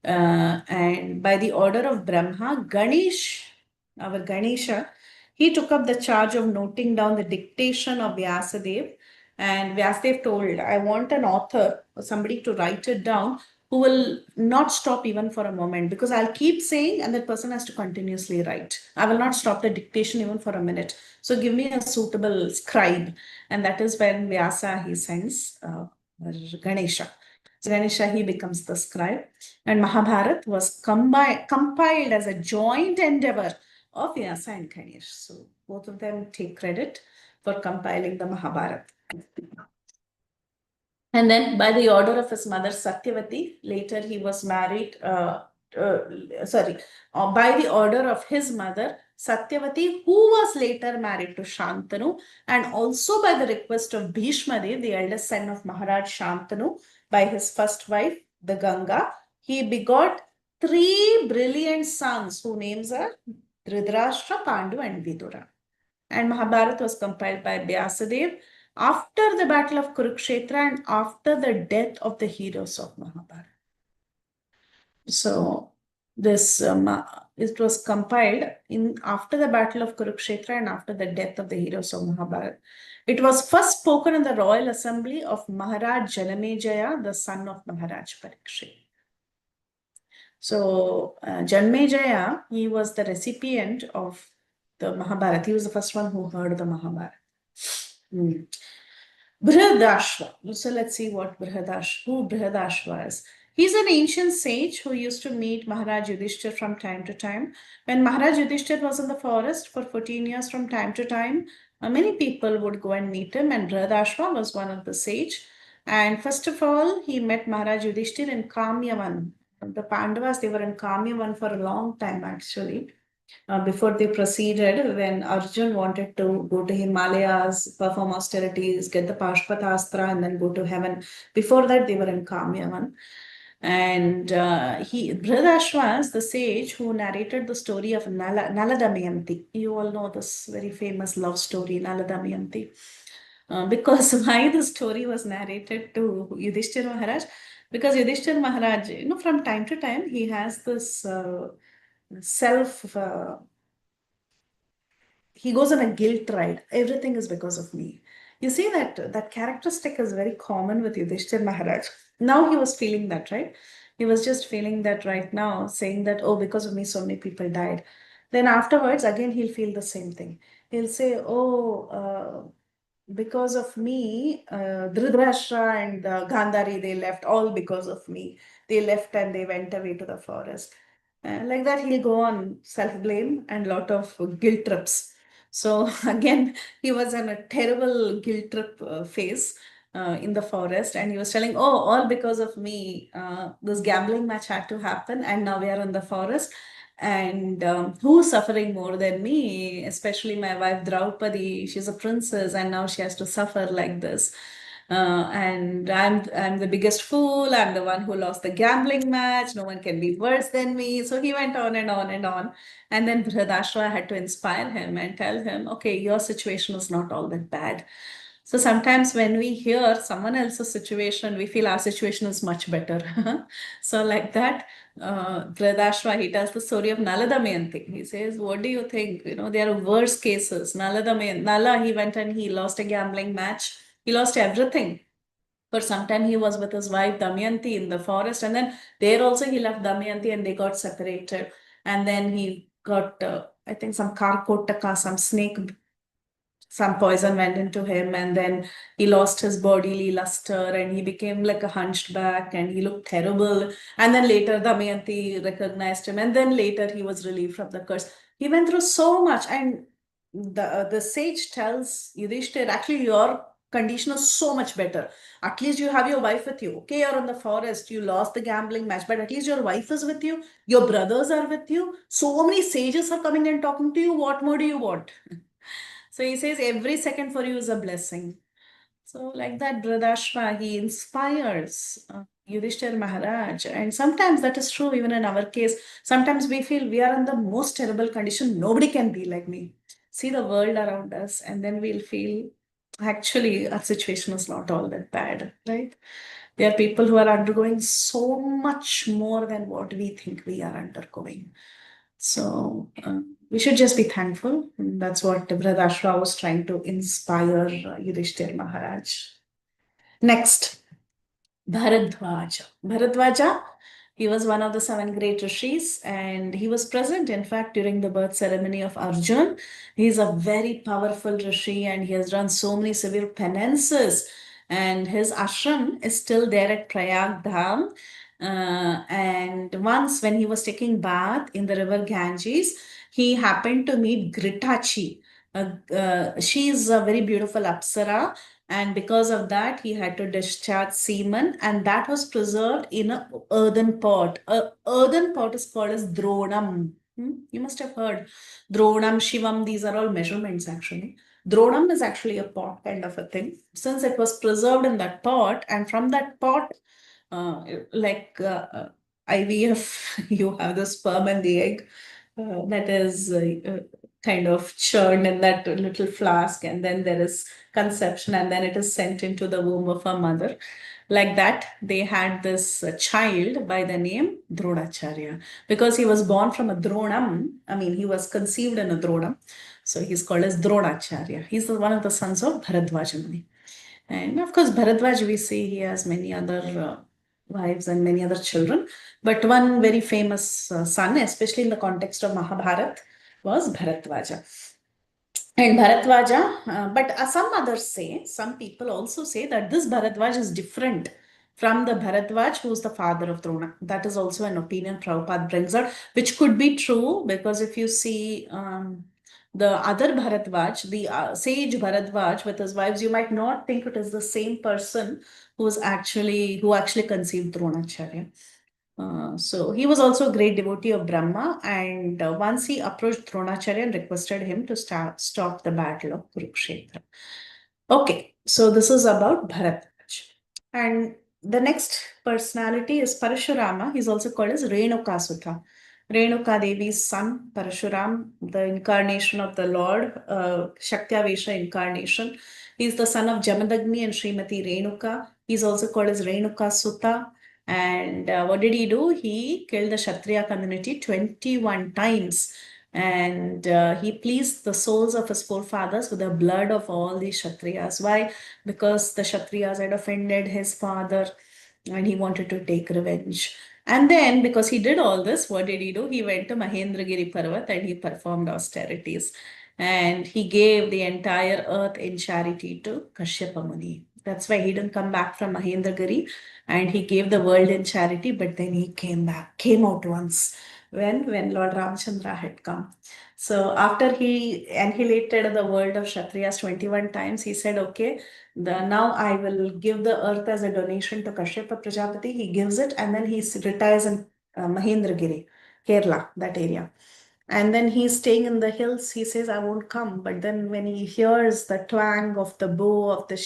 And by the order of Brahma, our Ganesha, he took up the charge of noting down the dictation of Vyasadeva. And Vyasadeva told, I want an author or somebody to write it down who will not stop even for a moment, because I'll keep saying and that person has to continuously write. I will not stop the dictation even for a minute. So give me a suitable scribe. And that is when Vyasa, he sends Ganesha. So Ganesha, he becomes the scribe. And Mahabharata was compiled as a joint endeavor of Vyasa and Ganesha. So both of them take credit for compiling the Mahabharata. And then by the order of his mother Satyavati, later he was married, by the order of his mother Satyavati, who was later married to Shantanu, and also by the request of Bhishma Dev, the eldest son of Maharaj Shantanu, by his first wife, the Ganga, he begot 3 brilliant sons whose names are Dhritarashtra, Pandu, and Vidura. And Mahabharata was compiled by Vyasadeva after the battle of Kurukshetra and after the death of the heroes of Mahabharata. So this it was compiled in after the battle of Kurukshetra and after the death of the heroes of Mahabharata. It was first spoken in the royal assembly of Maharaj Janamejaya, the son of Maharaj Parikshit. So Janmejaya, he was the recipient of the Mahabharata. He was the first one who heard the Mahabharata. Brihadashva. So let's see who Brihadashva is. He's an ancient sage who used to meet Maharaj Yudhishthir from time to time. When Maharaj Yudhishthir was in the forest for 14 years from time to time, many people would go and meet him, and Brihadashva was one of the sage. And first of all, he met Maharaj Yudhishthir in Kamyavan. The Pandavas, they were in Kamyavan for a long time actually. Before they proceeded, when Arjun wanted to go to Himalayas, perform austerities, get the Pashpatastra, and then go to heaven. Before that, they were in Kamyavan. And Brihadashva, the sage who narrated the story of Nala Damayanti. You all know this very famous love story, Nala Damayanti. Because why the story was narrated to Yudhishthira Maharaj? Because Yudhishthira Maharaj, from time to time, he has this he goes on a guilt ride. Everything is because of me. You see that characteristic is very common with Yudhishthir Maharaj. Now he was feeling that, right? He was just feeling that right now, saying that, oh, because of me, so many people died. Then afterwards, again, he'll feel the same thing. He'll say, oh, because of me, Dhritarashtra and Gandhari, they left all because of me. They left and they went away to the forest. Like that, he'll go on self-blame and lot of guilt trips. So again, he was in a terrible guilt trip phase in the forest, and he was telling, "Oh, all because of me. This gambling match had to happen, and now we are in the forest." And who's suffering more than me? Especially my wife Draupadi. She's a princess, and now she has to suffer like this. And I'm the biggest fool. I'm the one who lost the gambling match. No one can be worse than me. So he went on and on and on. And then Brihadashva had to inspire him and tell him, okay, your situation is not all that bad. So sometimes when we hear someone else's situation, we feel our situation is much better. So like that, Brihadashva, he tells the story of Nala Damayanti. He says, what do you think? There are worse cases. Nala, he went and he lost a gambling match. He lost everything. For some time, he was with his wife Damayanti in the forest. And then there also he left Damayanti and they got separated. And then he got, I think, some Karkotaka, some poison went into him, and then he lost his bodily luster and he became like a hunchback and he looked terrible. And then later Damayanti recognized him, and then later he was relieved from the curse. He went through so much, and the sage tells Yudhishthir, actually your condition is so much better. At least you have your wife with you. Okay, you're in the forest, you lost the gambling match, but at least your wife is with you, your brothers are with you, so many sages are coming and talking to you. What more do you want? So he says every second for you is a blessing. So like that, Brihadashva, he inspires Yudhishthir Maharaj. And sometimes that is true even in our case. Sometimes we feel we are in the most terrible condition. Nobody can be like me. See the world around us, and then we'll feel actually our situation is not all that bad, right? There are people who are undergoing so much more than what we think we are undergoing. So we should just be thankful. And that's what Brihadashva was trying to inspire Yudhishthir Maharaj. Next, Bharadwaja. Bharadwaja, he was one of the 7 great rishis, and he was present, in fact, during the birth ceremony of Arjun. He's a very powerful rishi, and he has done so many severe penances. And his ashram is still there at Prayag Dham. And once, when he was taking bath in the river Ganges, he happened to meet Gritachi. She is a very beautiful Apsara, and because of that, he had to discharge semen, and that was preserved in an earthen pot. A earthen pot is called as Dronam. You must have heard Dronam, Shivam. These are all measurements actually. Dronam is actually a pot kind of a thing. Since it was preserved in that pot, and from that pot, like IVF, you have the sperm and the egg that is kind of churned in that little flask, and then there is conception, and then it is sent into the womb of a mother. Like that, they had this child by the name Dronacharya, because he was born from a Dronam. I mean, he was conceived in a Dronam, so he's called as Dronacharya. He's one of the sons of Bharadwaja Muni. And of course, Bharadwaj, we see he has many other wives and many other children. But one very famous son, especially in the context of Mahabharat, was Bharadwaja. And Bharadwaja, but some others say, some people also say that this Bharadwaj is different from the Bharadwaj who is the father of Drona. That is also an opinion Prabhupada brings out, which could be true, because if you see the other Bharadwaj, the sage Bharadwaj with his wives, you might not think it is the same person who actually conceived Dronacharya. So he was also a great devotee of Brahma, and once he approached Dronacharya and requested him to stop the battle of Kurukshetra. Okay, so this is about Bharadwaj. And the next personality is Parashurama. He's also called as Renukasutha. Renuka Devi's son, Parashuram, the incarnation of the Lord, Shaktavesha incarnation. He's the son of Jamadagni and Srimati Renuka. He's also called as Renuka Sutta. And what did he do? He killed the Kshatriya community 21 times. And he pleased the souls of his forefathers with the blood of all these Kshatriyas. Why? Because the Kshatriyas had offended his father and he wanted to take revenge. And then, because he did all this, what did he do? He went to Mahendragiri Parvat and he performed austerities. And he gave the entire earth in charity to Kashyapa Muni. That's why he didn't come back from Mahendragiri, and he gave the world in charity, but then he came out once when Lord Ramchandra had come. So after he annihilated the world of Kshatriyas 21 times, he said, okay, now I will give the earth as a donation to Kashyapa Prajapati. He gives it, and then he retires in Mahendragiri, Kerala, that area. And then he's staying in the hills. He says, I won't come. But then when he hears the twang of the bow of the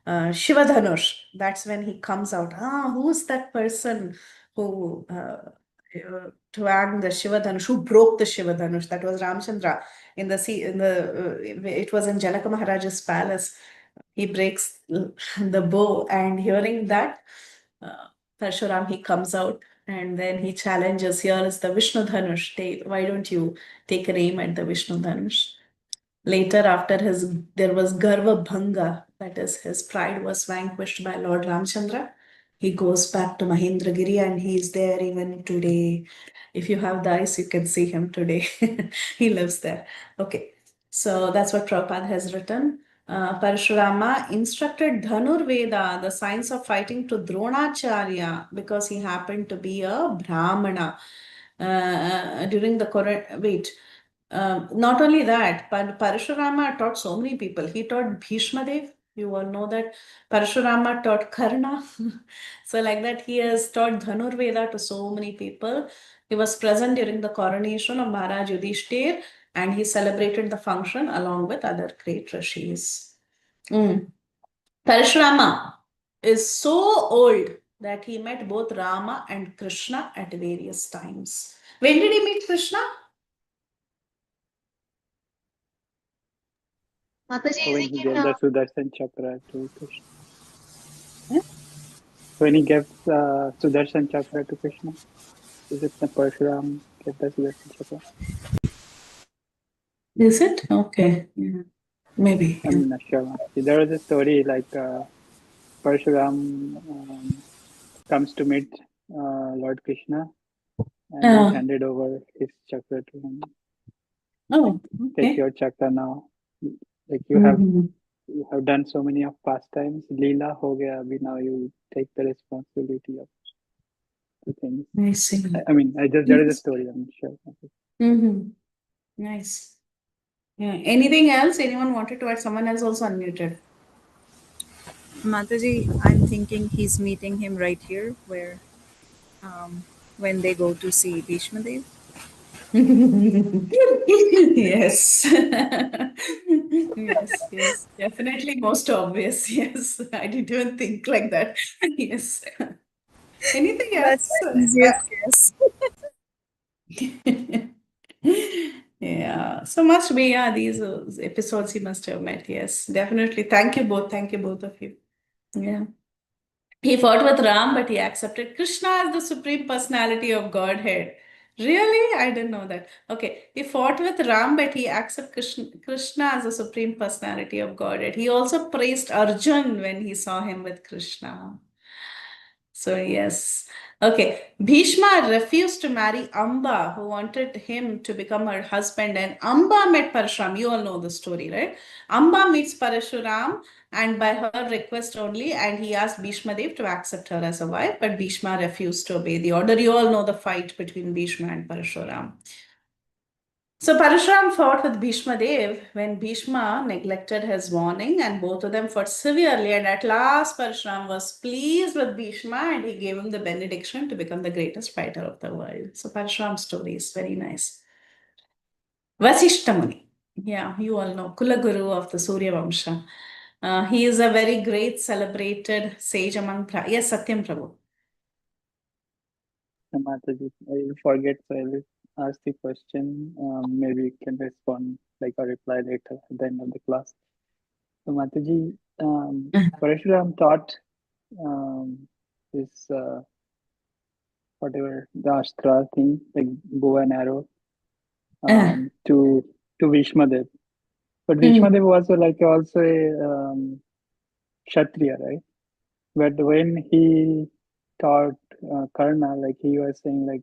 Shivadhanush, that's when he comes out. Who's that person who twanged the Shivadhanush, who broke the Shivadhanush? That was Ramchandra. It was in Janaka Maharaja's palace. He breaks the bow, and hearing that, Parshuram, he comes out, and then he challenges, here is the Vishnu Dhanush. Why don't you take an aim at the Vishnu Dhanush? Later, after there was Garva Bhanga, that is, his pride was vanquished by Lord Ramchandra. He goes back to Mahendragiri, and he is there even today. If you have the eyes, you can see him today. He lives there. Okay, so that's what Prabhupada has written. Parashurama instructed Dhanur Veda, the science of fighting, to Dronacharya because he happened to be a Brahmana. During the not only that, but Parashurama taught so many people. He taught Bhishma Dev. You all know that. Parashurama taught Karna. So like that, he has taught Dhanur Veda to so many people. He was present during the coronation of Maharaj Yudhishthir, and he celebrated the function along with other great rishis. Parashurama is so old that he met both Rama and Krishna at various times. When did he meet Krishna? Mataji, When is he it gave in the Sudarshan Chakra to Krishna. Yeah. When he gave Sudarshan Chakra to Krishna. Is it the Parshuram gave the Sudarshan Chakra? Is it? Okay. Yeah. Maybe. I'm not sure. There was a story like Parshuram comes to meet Lord Krishna, and he handed over his chakra to him. Oh, okay. Take your chakra now. Like you have done so many of pastimes. Leela ho gaya, abhi now you take the responsibility of the things. I see. I mean, there is a story, I'm sure. Nice. Yeah. Anything else? Anyone wanted to add? Someone else also unmuted. Mataji, I'm thinking he's meeting him right here, where when they go to see Bhishma Dev. Yes. Yes. Definitely most obvious. Yes. I didn't even think like that. Yes. Anything else? That's the easiest guess. Yeah. So must be, yeah, these episodes you must have met. Yes, definitely. Thank you both. Thank you, both of you. Yeah. He fought with Ram, but he accepted Krishna as the supreme personality of Godhead. Really? I didn't know that. Okay. He fought with Ram, but he accepted Krishna as the supreme personality of Godhead. He also praised Arjun when he saw him with Krishna. So, yes. Okay. Bhishma refused to marry Amba, who wanted him to become her husband. And Amba met Parashuram. You all know the story, right? Amba meets Parashuram, and by her request only, and he asked Bhishma Dev to accept her as a wife, but Bhishma refused to obey the order. You all know the fight between Bhishma and Parashuram. So Parashuram fought with Bhishma Dev when Bhishma neglected his warning, and both of them fought severely. And at last, Parashuram was pleased with Bhishma, and he gave him the benediction to become the greatest fighter of the world. So Parashuram's story is very nice. Vasishta Muni. Yeah, you all know, Kulaguru of the Surya Vamsha. He is a very great, celebrated sage among. Yes, Satyam Prabhu. Mataji, I will forget, so I will ask the question. Maybe you can respond, like, or reply later at the end of the class. So, Mataji, Parashuram taught this whatever the Astra thing, like bow and arrow, to Bhishma Dev. But Bhishma Dev was also a Kshatriya, right? But when he taught Karna, like he was saying, like,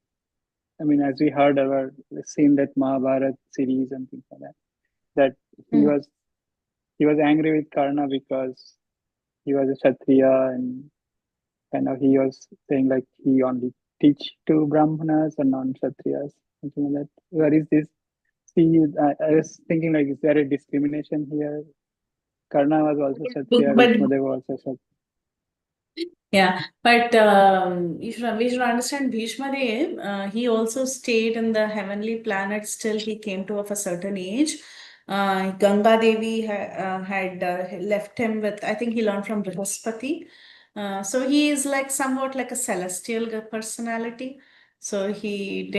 I mean, as we heard our seen that Mahabharata series and things like that, that he was angry with Karna because he was a Kshatriya, and kind of he was saying like he only teach to Brahmanas and non-Kshatriyas, something like that. Where is this? See, I was thinking, like, is there a discrimination here? Karna was also Kshatriya, But Bhishma Deva was also Kshatriya. yeah, but we should understand Bhishma Dev, he also stayed in the heavenly planets till he came to of a certain age. Ganga Devi had left him with, I think he learned from Brihaspati. So he is like somewhat like a celestial personality. So he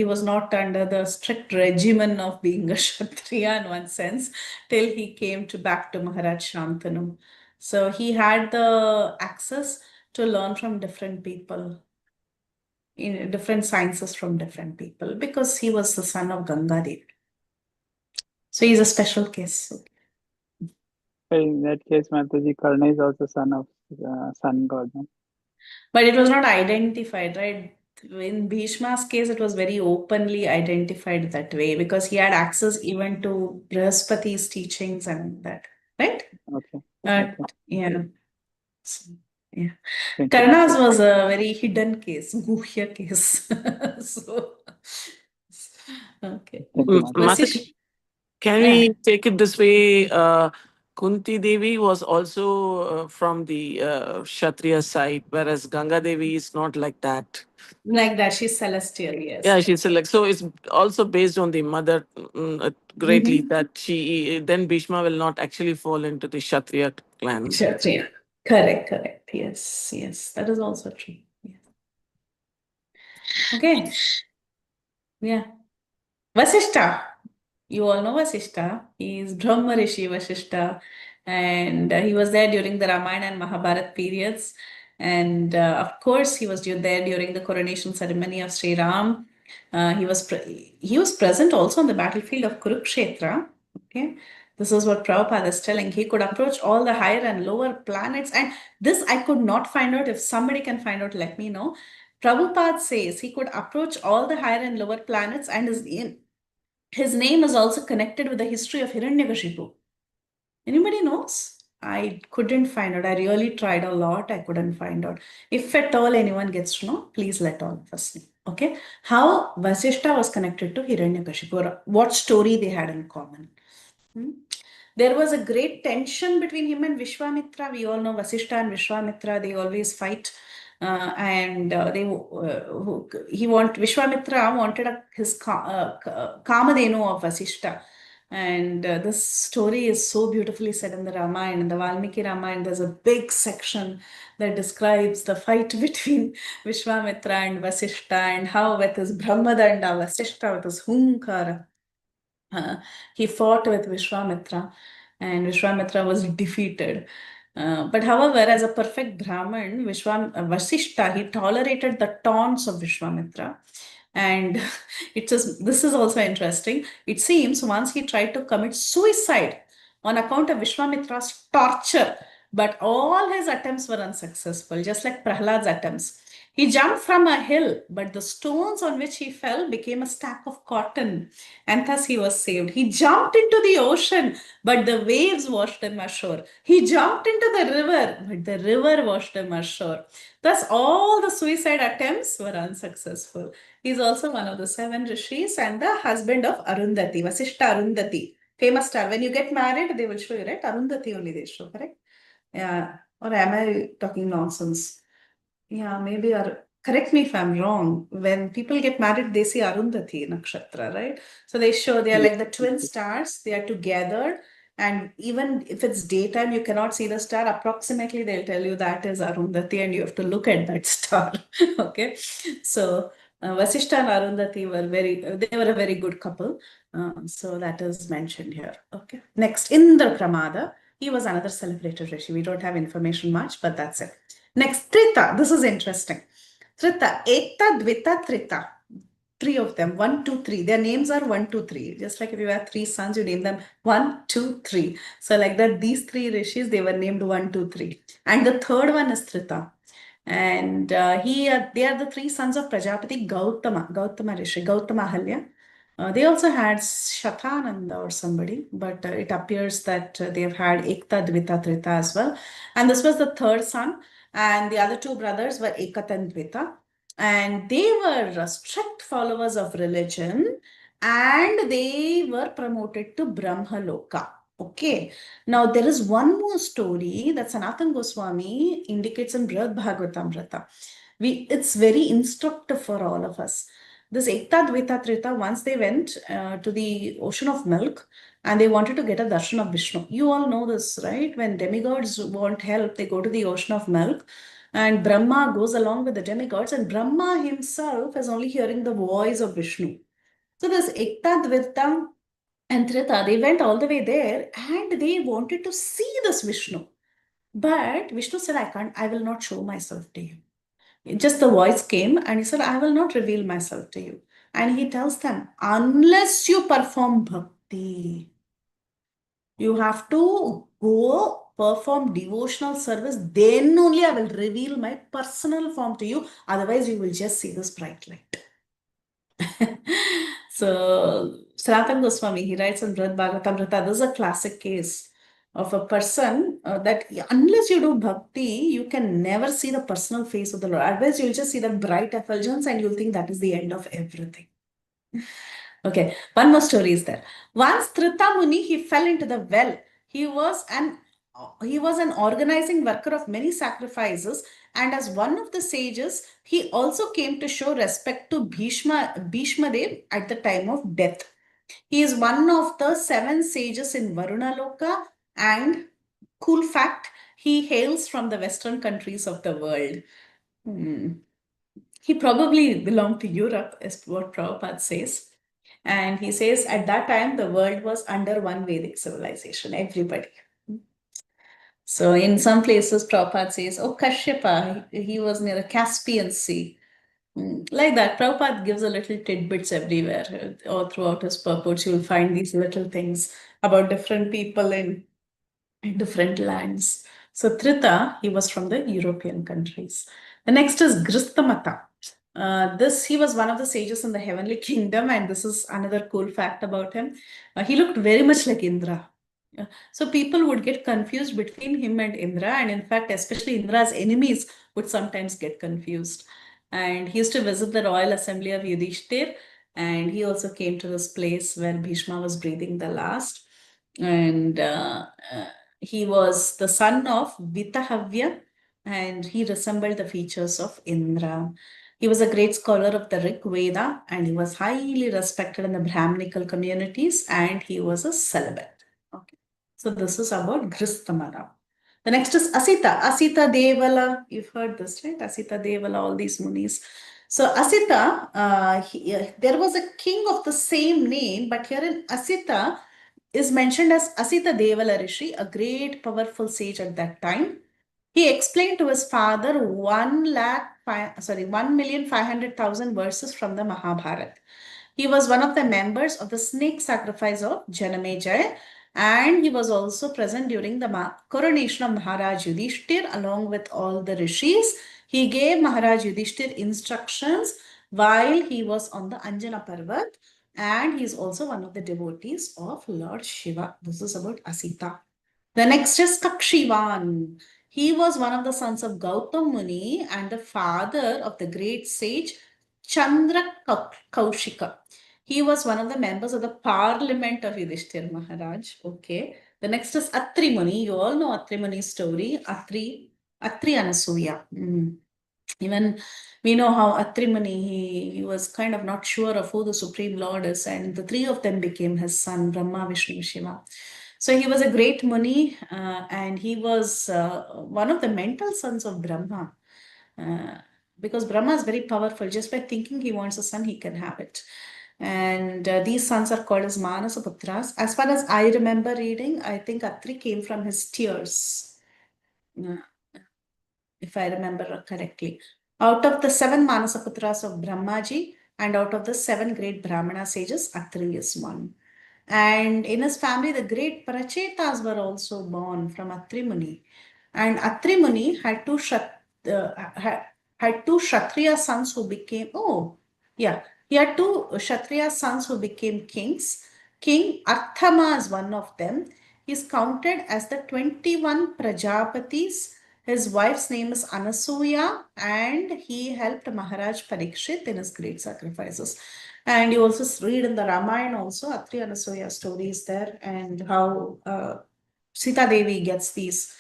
was not under the strict regimen of being a Kshatriya in one sense till he came back to Maharaj Shantanu. So he had the access to learn from different people, in different sciences from different people, because he was the son of Ganga Devi. So he's a special case. In that case, Mataji, Karna is also son of sun god. No? But it was not identified, right? In Bhishma's case, it was very openly identified that way because he had access even to Brihaspati's teachings and that, right? Okay. Yeah. So, yeah. Thank you, Karna's Mataji. was a very hidden case, Guhya case. So, okay. Thank you, Mataji. Mataji, can we take it this way? Kunti Devi was also from the Kshatriya side, whereas Ganga Devi is not like that. Like that, she's celestial, yes. Yeah, she's like, so it's also based on the mother greatly Mhm. that then Bhishma will not actually fall into the Kshatriya clan. Kshatriya. Correct. Yes. That is also true. Yeah. Okay. Yeah. Vasishta. You all know Vasishta. He is Brahma Rishi Vasishta. And he was there during the Ramayana and Mahabharata periods. And of course, he was there during the coronation ceremony of Sri Ram. He was present also on the battlefield of Kurukshetra. Okay. This is what Prabhupada is telling. He could approach all the higher and lower planets. And this I could not find out. If somebody can find out, let me know. Prabhupada says he could approach all the higher and lower planets, and his name is also connected with the history of Hiranyakashipu. Anybody knows? I couldn't find out. I really tried a lot. I couldn't find out. If at all anyone gets to know, please let all of us know. Okay. How Vasishta was connected to Hiranyakashipu, or what story they had in common. There was a great tension between him and Vishwamitra. We all know Vasishta and Vishwamitra, they always fight. Vishwamitra wanted his Kamadhenu of Vasishta. And this story is so beautifully said in the Ramayana. In the Valmiki Ramayana, there's a big section that describes the fight between Vishwamitra and Vasishta, and how with his Brahmadanda, Vasishta with his Hunkara, He fought with Vishwamitra, and Vishwamitra was defeated. But however, as a perfect Brahmin, Vasishta, he tolerated the taunts of Vishwamitra. And this is also interesting. It seems once he tried to commit suicide on account of Vishwamitra's torture, but all his attempts were unsuccessful, just like Prahlad's attempts. He jumped from a hill, but the stones on which he fell became a stack of cotton, and thus he was saved. He jumped into the ocean, but the waves washed him ashore. He jumped into the river, but the river washed him ashore. Thus, all the suicide attempts were unsuccessful. He is also one of the 7 rishis and the husband of Arundhati, Vasishta Arundhati. Famous star. When you get married, they will show you, right? Arundhati only they show, correct? Yeah. Or am I talking nonsense? Yeah, maybe, or correct me if I'm wrong. When people get married, they see Arundhati Nakshatra, right? So they show they are like the twin stars, they are together. And even if it's daytime, you cannot see the star. Approximately, they'll tell you that is Arundhati, and you have to look at that star. Okay. So Vasishta and Arundhati they were a very good couple. So that is mentioned here. Okay. Next, Indra Pramada. He was another celebrated rishi. We don't have information much, but that's it. Next, Trita. This is interesting. Trita, Ekta, Dvita, Trita. 3 of them. 1, 2, 3. Their names are 1, 2, 3. Just like if you have 3 sons, you name them 1, 2, 3. So like that, these 3 rishis, they were named 1, 2, 3. And the third one is Trita. And they are the 3 sons of Prajapati Gautama Rishi, Gautama Ahalya. They also had Shatananda or somebody, but it appears that they've had Ekta, Dvita, Trita as well. And this was the third son. And the other 2 brothers were Ekata and Dvita. And they were strict followers of religion, and they were promoted to Brahmaloka. Okay. Now, there is one more story that Sanatana Goswami indicates in Brihad Bhagavatamrita. It's very instructive for all of us. This Ekta, Dvita, Trita, once they went to the ocean of milk and they wanted to get a darshan of Vishnu. You all know this, right? When demigods want help, they go to the ocean of milk. And Brahma goes along with the demigods, and Brahma himself is only hearing the voice of Vishnu. So this Ekta, Dvita, and Trita, they went all the way there and they wanted to see this Vishnu. But Vishnu said, I will not show myself to you. Just the voice came and he said, I will not reveal myself to you. And he tells them, unless you perform bhakti, you have to go perform devotional service, then only I will reveal my personal form to you. Otherwise, you will just see this bright light. So, Sanatana Goswami, he writes in Brihad Bhagavatamrita, this is a classic case of a person that unless you do bhakti, you can never see the personal face of the Lord. Otherwise, you'll just see the bright effulgence and you'll think that is the end of everything. Okay, one more story is there. Once Trita Muni, he fell into the well. He was an organizing worker of many sacrifices, and as one of the sages, he also came to show respect to Bhishma Dev at the time of death. He is one of the 7 sages in Varunaloka, and cool fact, he hails from the western countries of the world. He probably belonged to Europe, is what Prabhupada says. And he says at that time, the world was under one Vedic civilization, everybody. So in some places, Prabhupada says, oh, Kashyapa, he was near the Caspian Sea. Like that, Prabhupada gives a little tidbits everywhere. All throughout his purports, you'll find these little things about different people in different lands. So Trita, he was from the European countries. The next is Gristamata. He was one of the sages in the heavenly kingdom, and this is another cool fact about him. He looked very much like Indra. So people would get confused between him and Indra, and in fact, especially Indra's enemies would sometimes get confused. And he used to visit the royal assembly of Yudhishthir, and he also came to this place where Bhishma was breathing the last. And he was the son of Vitahavya, and he resembled the features of Indra. He was a great scholar of the Rig Veda, and he was highly respected in the Brahminical communities, and he was a celibate. Okay. So this is about Gristamara. The next is Asita Devala. You've heard this, right? Asita Devala, all these munis. So Asita, there was a king of the same name, but here in Asita is mentioned as Asita Devala Rishi, a great powerful sage at that time. He explained to his father 1,500,000 verses from the Mahabharata. He was one of the members of the snake sacrifice of Janamejaya, and he was also present during the coronation of Maharaj Yudhishthir along with all the rishis. He gave Maharaj Yudhishthir instructions while he was on the Anjana Parvat, and he is also one of the devotees of Lord Shiva. This is about Asita. The next is Kakshivan. He was one of the sons of Gautam Muni and the father of the great sage Chandra Kaushika. He was one of the members of the parliament of Yudhishthir Maharaj. Okay. The next is Atri Muni. You all know Atri Muni's story. Atri Anasuya. Even we know how Atri Muni, he was kind of not sure of who the Supreme Lord is, and the three of them became his son, Brahma, Vishnu, Shiva. So he was a great Muni, and he was one of the mental sons of Brahma. Because Brahma is very powerful. Just by thinking he wants a son, he can have it. And these sons are called as Manasaputras. As far as I remember reading, I think Atri came from his tears, if I remember correctly. Out of the 7 Manasaputras of Brahmaji, and out of the 7 great Brahmana sages, Atri is one. And in his family, the great Prachetas were also born from Atri Muni. And Atri Muni had two Kshatriya sons who became, he had 2 Kshatriya sons who became kings. King Arthama is one of them. He is counted as the 21 Prajapatis. His wife's name is Anasuya, and he helped Maharaj Parikshit in his great sacrifices. And you also read in the Ramayana also, Atri Anasuya stories there, and how Sita Devi gets these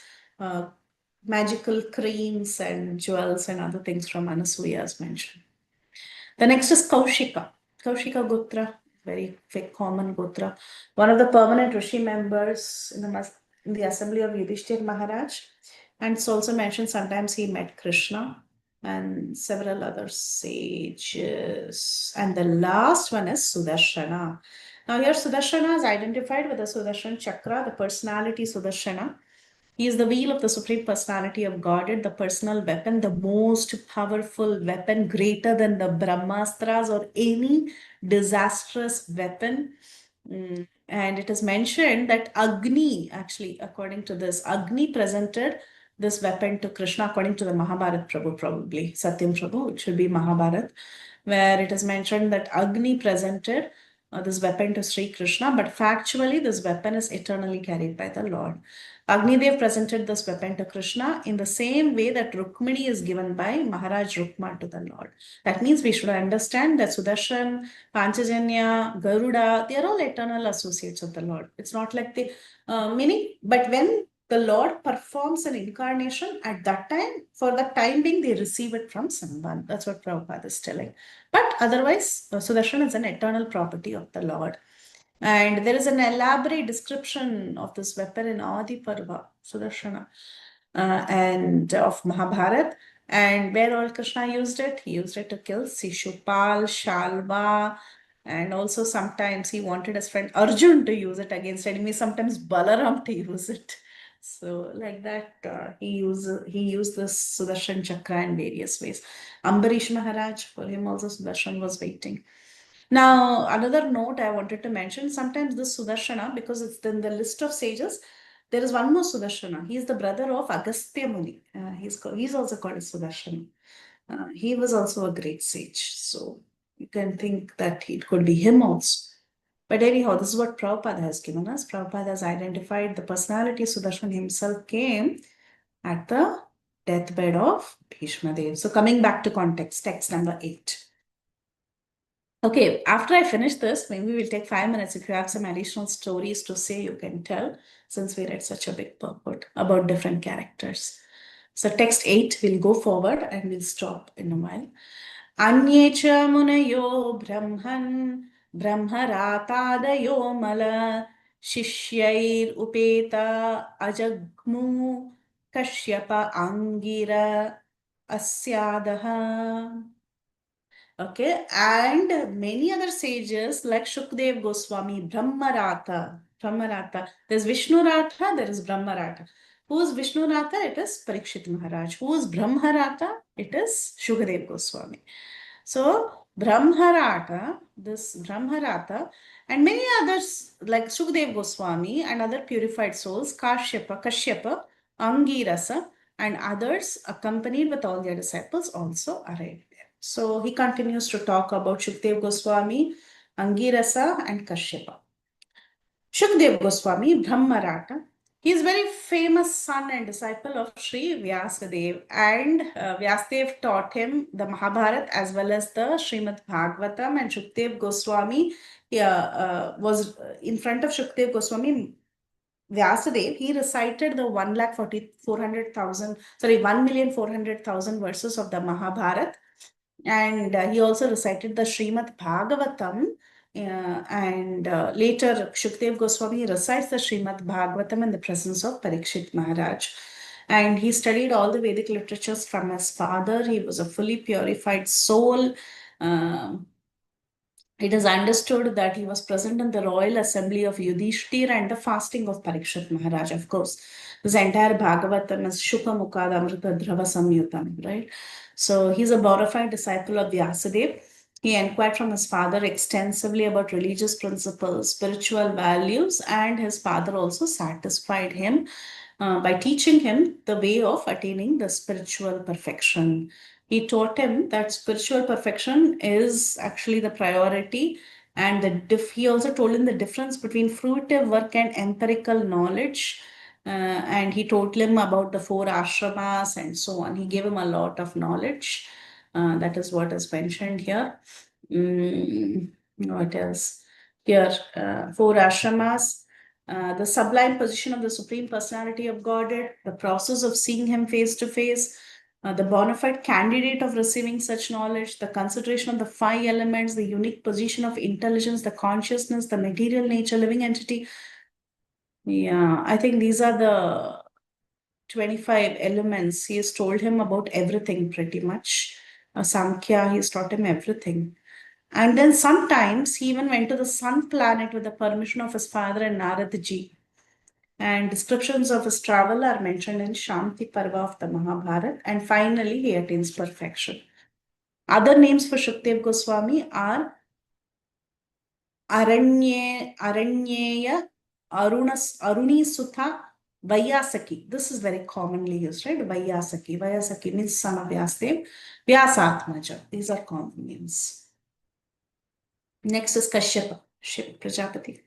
magical creams and jewels and other things from Anasuya as mentioned. The next is Kaushika. Kaushika Gotra, very common Gotra. One of the permanent Rishi members in the assembly of Yudhishthir Maharaj. And it's also mentioned sometimes he met Krishna and several other sages. And the last one is Sudarshana. Now here Sudarshana is identified with the Sudarshan Chakra, the personality Sudarshana. He is the wheel of the Supreme Personality of Godhead, the personal weapon, the most powerful weapon, greater than the Brahmastras or any disastrous weapon. And it is mentioned that Agni, actually, according to this, Agni presented this weapon to Krishna, according to the Mahabharat Prabhu, probably Satyam Prabhu, it should be Mahabharat, where it is mentioned that Agni presented this weapon to Sri Krishna, but factually, this weapon is eternally carried by the Lord. Agnidev presented this weapon to Krishna in the same way that Rukmini is given by Maharaj Rukma to the Lord. That means we should understand that Sudarshan, Panchajanya, Garuda, they are all eternal associates of the Lord. It's not like the meaning, but when the Lord performs an incarnation at that time, for the time being, they receive it from someone. That's what Prabhupada is telling. But otherwise, Sudarshan is an eternal property of the Lord. And there is an elaborate description of this weapon in Adi Parva, Sudarshana, and of Mahabharat. And where all Krishna used it, he used it to kill Sishupal, Shalva, and also sometimes he wanted his friend Arjun to use it against enemies, sometimes Balaram to use it. So like that, he used this Sudarshan Chakra in various ways. Ambarish Maharaj, for him also Sudarshan was waiting. Now, another note I wanted to mention, sometimes this Sudarshana, because it's in the list of sages, there is one more Sudarshana. He is the brother of Agastya Muni. He's also called as Sudarshana. He was also a great sage. So you can think that it could be him also. But anyhow, this is what Prabhupada has given us. Prabhupada has identified the personality Sudarshan himself came at the deathbed of Bhishma Dev. So coming back to context, text number 8. Okay, after I finish this, maybe we'll take 5 minutes. If you have some additional stories to say, you can tell, since we read such a big purport about different characters. So text 8, we'll go forward and we'll stop in a while. Anye cha munayo brahman brahmaratadayo mala shishyair upeta ajagmu kashyapa angira asyadaha. Okay, and many other sages like Shukdev Goswami, Brahmarata. There's Vishnuratha, there is Brahmarata. Who is Vishnuratha? It is Parikshit Maharaj. Who is Brahmarata? It is Shukadev Goswami. So this Brahmarata, and many others like Shukadev Goswami and other purified souls, Kashyapa, Angirasa, and others accompanied with all their disciples also arrived there. So he continues to talk about Shukdev Goswami, Angirasa, and Kashyapa. Shukdev Goswami, Brahmarata. He is very famous son and disciple of Sri Vyasadev, and Vyasadev taught him the Mahabharata as well as the Srimad Bhagavatam. And Shukdev Goswami was in front of Shukdev Goswami. Vyasadev, he recited the 1,400,000 verses of the Mahabharata, and he also recited the Srimad Bhagavatam. And later, Shukdev Goswami recites the Srimad Bhagavatam in the presence of Parikshit Maharaj. And he studied all the Vedic literatures from his father. He was a fully purified soul. It is understood that he was present in the royal assembly of Yudhishthir and the fasting of Parikshit Maharaj, of course. This entire Bhagavatam is Shuka Mukada Amrita Dhrava Samyutam, right? So he's a bona fide disciple of Vyasadev. He inquired from his father extensively about religious principles, spiritual values, and his father also satisfied him by teaching him the way of attaining the spiritual perfection. He taught him that spiritual perfection is actually the priority, and he also told him the difference between fruitive work and empirical knowledge. And he told him about the 4 ashramas and so on. He gave him a lot of knowledge. That is what is mentioned here. What else? Here, 4 ashramas. The sublime position of the Supreme Personality of Godhead, the process of seeing Him face to face, the bona fide candidate of receiving such knowledge, the consideration of the 5 elements, the unique position of intelligence, the consciousness, the material nature, living entity. Yeah, I think these are the 25 elements. He has told him about everything pretty much. Samkhya, he's taught him everything. And then sometimes he even went to the sun planet with the permission of his father and Naradji. And descriptions of his travel are mentioned in Shanti Parva of the Mahabharata. And finally, he attains perfection. Other names for Shukdev Goswami are Aranyeya, Aruni Sutha, Vaiyasaki. This is very commonly used, right? Vaiyasaki. Vaiyasaki means son of Vyasadev. Vyasatmaja. These are common names. Next is Kashyapa, Prajapati.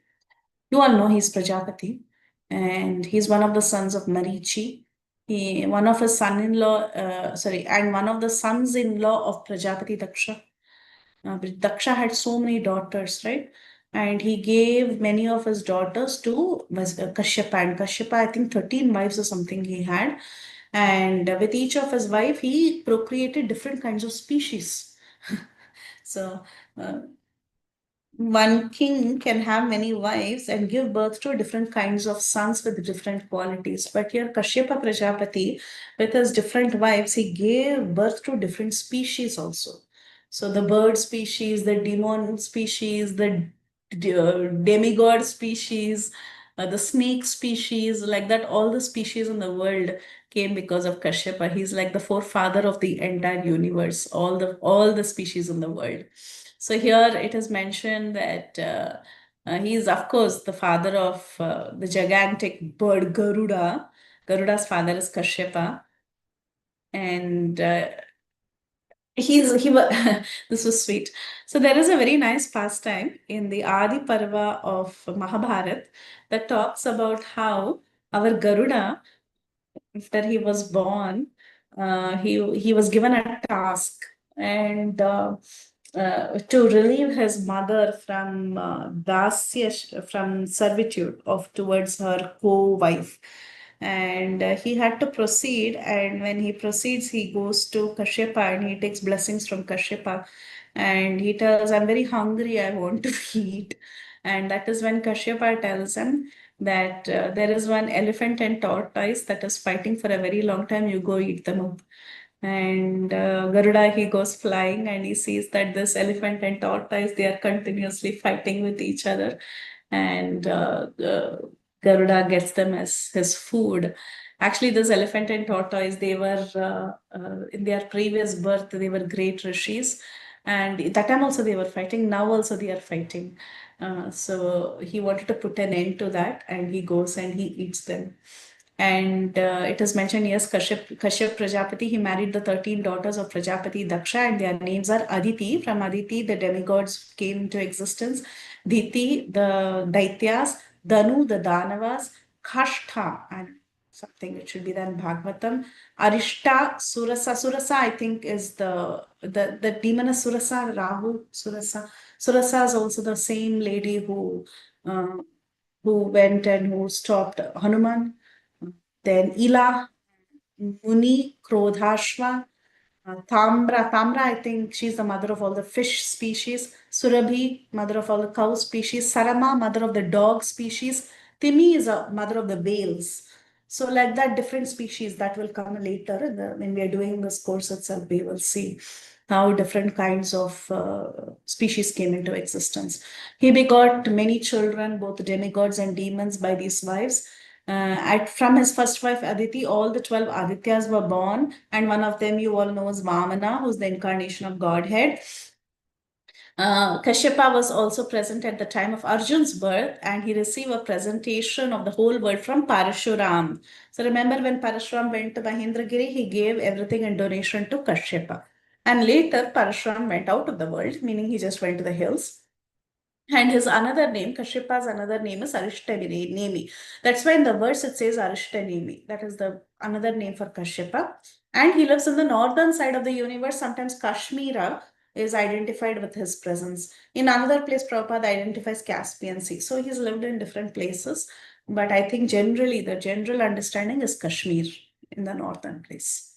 You all know he's Prajapati, and he's one of the sons of Marichi. One of his son-in-law, and one of the sons-in-law of Prajapati Daksha. Daksha had so many daughters, right? And he gave many of his daughters to Kashyapa. And Kashyapa, I think 13 wives or something he had. And with each of his wife, he procreated different kinds of species. So, one king can have many wives and give birth to different kinds of sons with different qualities. But here, Kashyapa Prajapati, with his different wives, he gave birth to different species also. So the bird species, the demon species, the demigod species, the snake species, like that, all the species in the world came because of Kashyapa. He's like the forefather of the entire universe, all the species in the world. So here it is mentioned that he is, of course, the father of the gigantic bird Garuda. Garuda's father is Kashyapa, and this was sweet. So there is a very nice pastime in the Adi Parva of Mahabharata that talks about how our Garuda, after he was born, he was given a task, and to relieve his mother from from servitude of towards her co-wife. And he had to proceed, and when he proceeds, he goes to Kashyapa and he takes blessings from Kashyapa, and he tells, "I'm very hungry, I want to eat." And that is when Kashyapa tells him that there is one elephant and tortoise that is fighting for a very long time, you go eat them up. And Garuda, he goes flying and he sees that this elephant and tortoise, they are continuously fighting with each other. And Garuda gets them as his food. Actually, this elephant and tortoise, they were in their previous birth, they were great rishis. And that time also they were fighting. Now also they are fighting. So he wanted to put an end to that, and he goes and he eats them. And it is mentioned, yes, Kashyap Prajapati, he married the 13 daughters of Prajapati Daksha, and their names are Aditi. From Aditi, the demigods came into existence. Diti, the Daityas, Danu, the Danavas, Kashtha, and something it should be then Bhagavatam. Arishta, Surasa. Surasa, I think, is the demon is Surasa, Rahu, Surasa. Surasa is also the same lady uh, who went and who stopped Hanuman. Then Ila, Muni, Krodhashva, Tamra, I think she's the mother of all the fish species. Surabhi, mother of all the cow species. Sarama, mother of the dog species. Timi is a mother of the whales. So like that, different species that will come later when we are doing this course itself, we will see how different kinds of species came into existence. He begot many children, both demigods and demons, by these wives. From his first wife Aditi, all the 12 Adityas were born, and one of them you all know is Vamana, who's the incarnation of Godhead. Kashyapa was also present at the time of Arjun's birth, and he received a presentation of the whole world from Parashuram. So remember, when Parashuram went to Mahendragiri, he gave everything in donation to Kashyapa. And later, Parashuram went out of the world, meaning he just went to the hills. And his another name, Kashyapa's another name is Arishtanemi. That's why in the verse it says Arishtanemi. That is the another name for Kashyapa. And he lives in the northern side of the universe. Sometimes Kashmira is identified with his presence. In another place, Prabhupada identifies Caspian Sea. So he's lived in different places. But I think generally the general understanding is Kashmir in the northern place.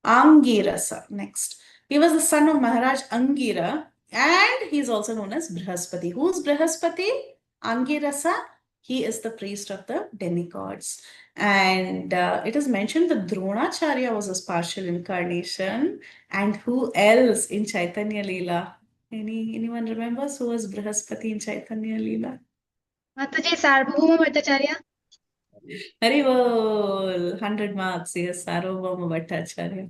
Angirasa, next. He was the son of Maharaj Angira, and he is also known as Brihaspati. Who's Brihaspati? Angirasa. He is the priest of the demigods. And it is mentioned that Dronacharya was his partial incarnation. And who else in Chaitanya Leela? Anyone remembers who was Brihaspati in Chaitanya Leela? Mataji, Sarvabhauma Bhattacharya. Haribol, 100 marks, yes, Sarvabhauma Bhattacharya.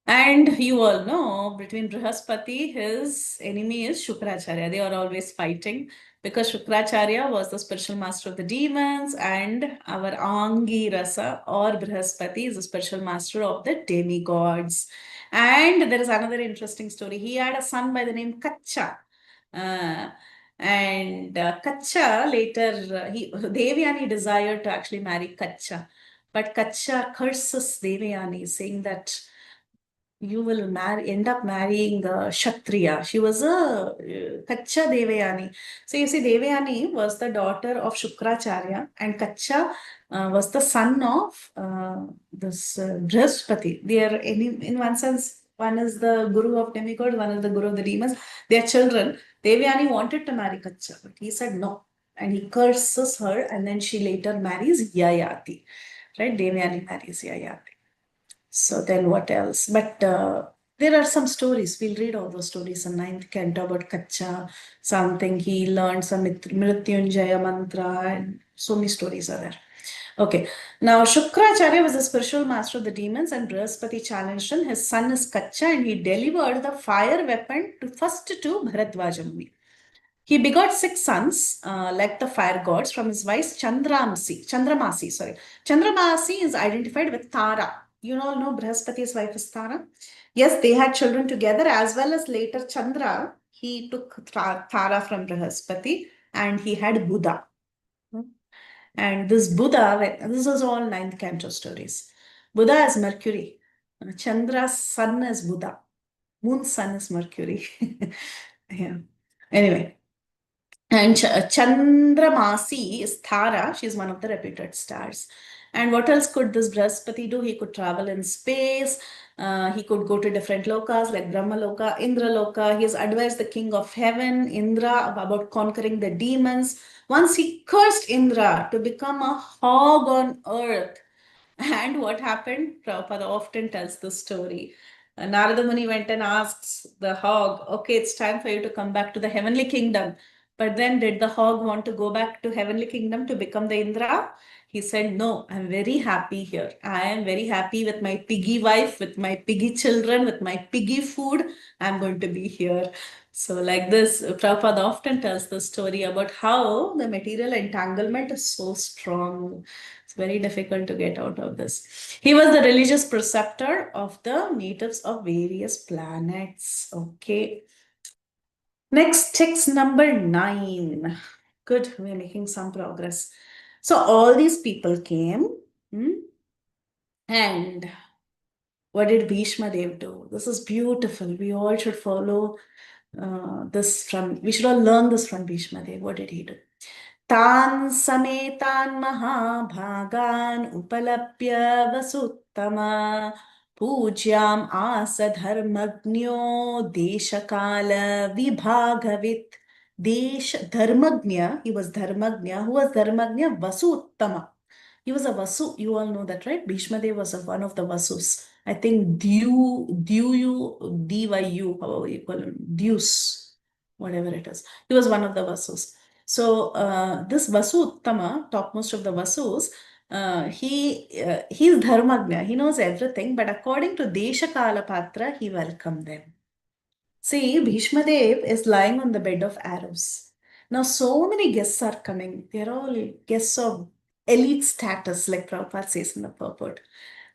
And you all know, between Brihaspati, his enemy is Shukracharya. They are always fighting because Shukracharya was the spiritual master of the demons, and our Angi Rasa or Brihaspati is the spiritual master of the demigods. And there is another interesting story. He had a son by the name Kacha. And Kacha later, Devyani desired to actually marry Kacha. But Kacha curses Devyani, saying that you will end up marrying a Kshatriya. She was a Kacha Devayani. So you see, Devayani was the daughter of Shukracharya, and Kacha was the son of this Brihaspati. They are, in one sense, one is the guru of demigods, one is the guru of the demons. They are children. Devayani wanted to marry Kacha, but he said no. And he curses her, and then she later marries Yayati. Right? Devayani marries Yayati. So then what else? But there are some stories. We'll read all those stories in ninth canto about Kacha, something he learned, some Mrityunjaya mantra, and so many stories are there. Okay. Now Shukracharya was the spiritual master of the demons, and Brihaspati challenged him. His son is Kacha, and he delivered the fire weapon first to Bharadwaja Muni. He begot 6 sons, like the fire gods, from his wife Chandramasi. Chandramasi is identified with Tara. You all know Brihaspati's wife is Tara. Yes, they had children together, as well as later Chandra. He took Tara from Brihaspati, and he had Buddha. And this Buddha, this is all ninth canto stories. Buddha is Mercury. Chandra's son is Buddha. Moon's son is Mercury. Yeah. Anyway. And Chandramasi is Tara. She's one of the reputed stars. And what else could this Brihaspati do? He could travel in space. He could go to different lokas like Brahmaloka, Indraloka. He has advised the king of heaven, Indra, about conquering the demons. Once he cursed Indra to become a hog on earth. And what happened? Prabhupada often tells the story. Narada Muni went and asks the hog, okay, it's time for you to come back to the heavenly kingdom. But then did the hog want to go back to heavenly kingdom to become the Indra? He said, no, I'm very happy here. I am very happy with my piggy wife, with my piggy children, with my piggy food. I'm going to be here. So like this, Prabhupada often tells the story about how the material entanglement is so strong. It's very difficult to get out of this. He was the religious preceptor of the natives of various planets. Okay. Next, text number 9. Good, we're making some progress. So all these people came, and what did Bhishma Dev do? This is beautiful. We all should follow we should all learn this from Bhishma Dev. What did he do? तान् समेतान् महाभागान् उपलभ्य वसुत्तमा पूज्याम् आस धर्मज्ञो देशकाल विभागवित् देश धर्मज्ञ, he was dharmagnya. Who was dharmagnya? Vasuttama. He was a Vasu. You all know that, right? Bhishma Dev was one of the Vasus. I think Dyu, however you call him, Deus, whatever it is. He was one of the Vasus. So this Vasu Uttama, topmost of the Vasus, he's Dharmagnya. He knows everything, but according to Desha Kala Patra, he welcomed them. See, Bhishma Dev is lying on the bed of arrows. Now, so many guests are coming. They're all guests of elite status, like Prabhupada says in the purport.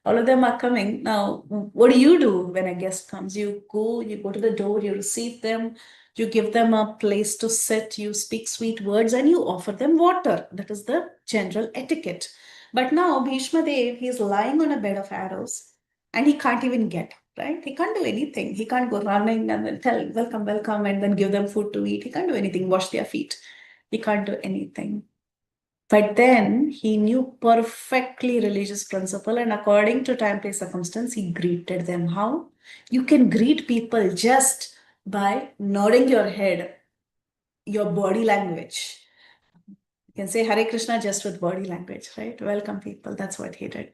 All of them are coming. Now, what do when a guest comes? You go to the door, you receive them, you give them a place to sit, you speak sweet words, and you offer them water. That is the general etiquette. But now, Bhishma Dev, he is lying on a bed of arrows, and he can't even get up, right? He can't do anything. He can't go running and then tell, welcome, welcome, and then give them food to eat. He can't do anything, wash their feet. He can't do anything. But then he knew perfectly religious principle, and according to time, place, circumstance, he greeted them. How? You can greet people just by nodding your head, your body language. You can say Hare Krishna just with body language, right? Welcome people. That's what he did.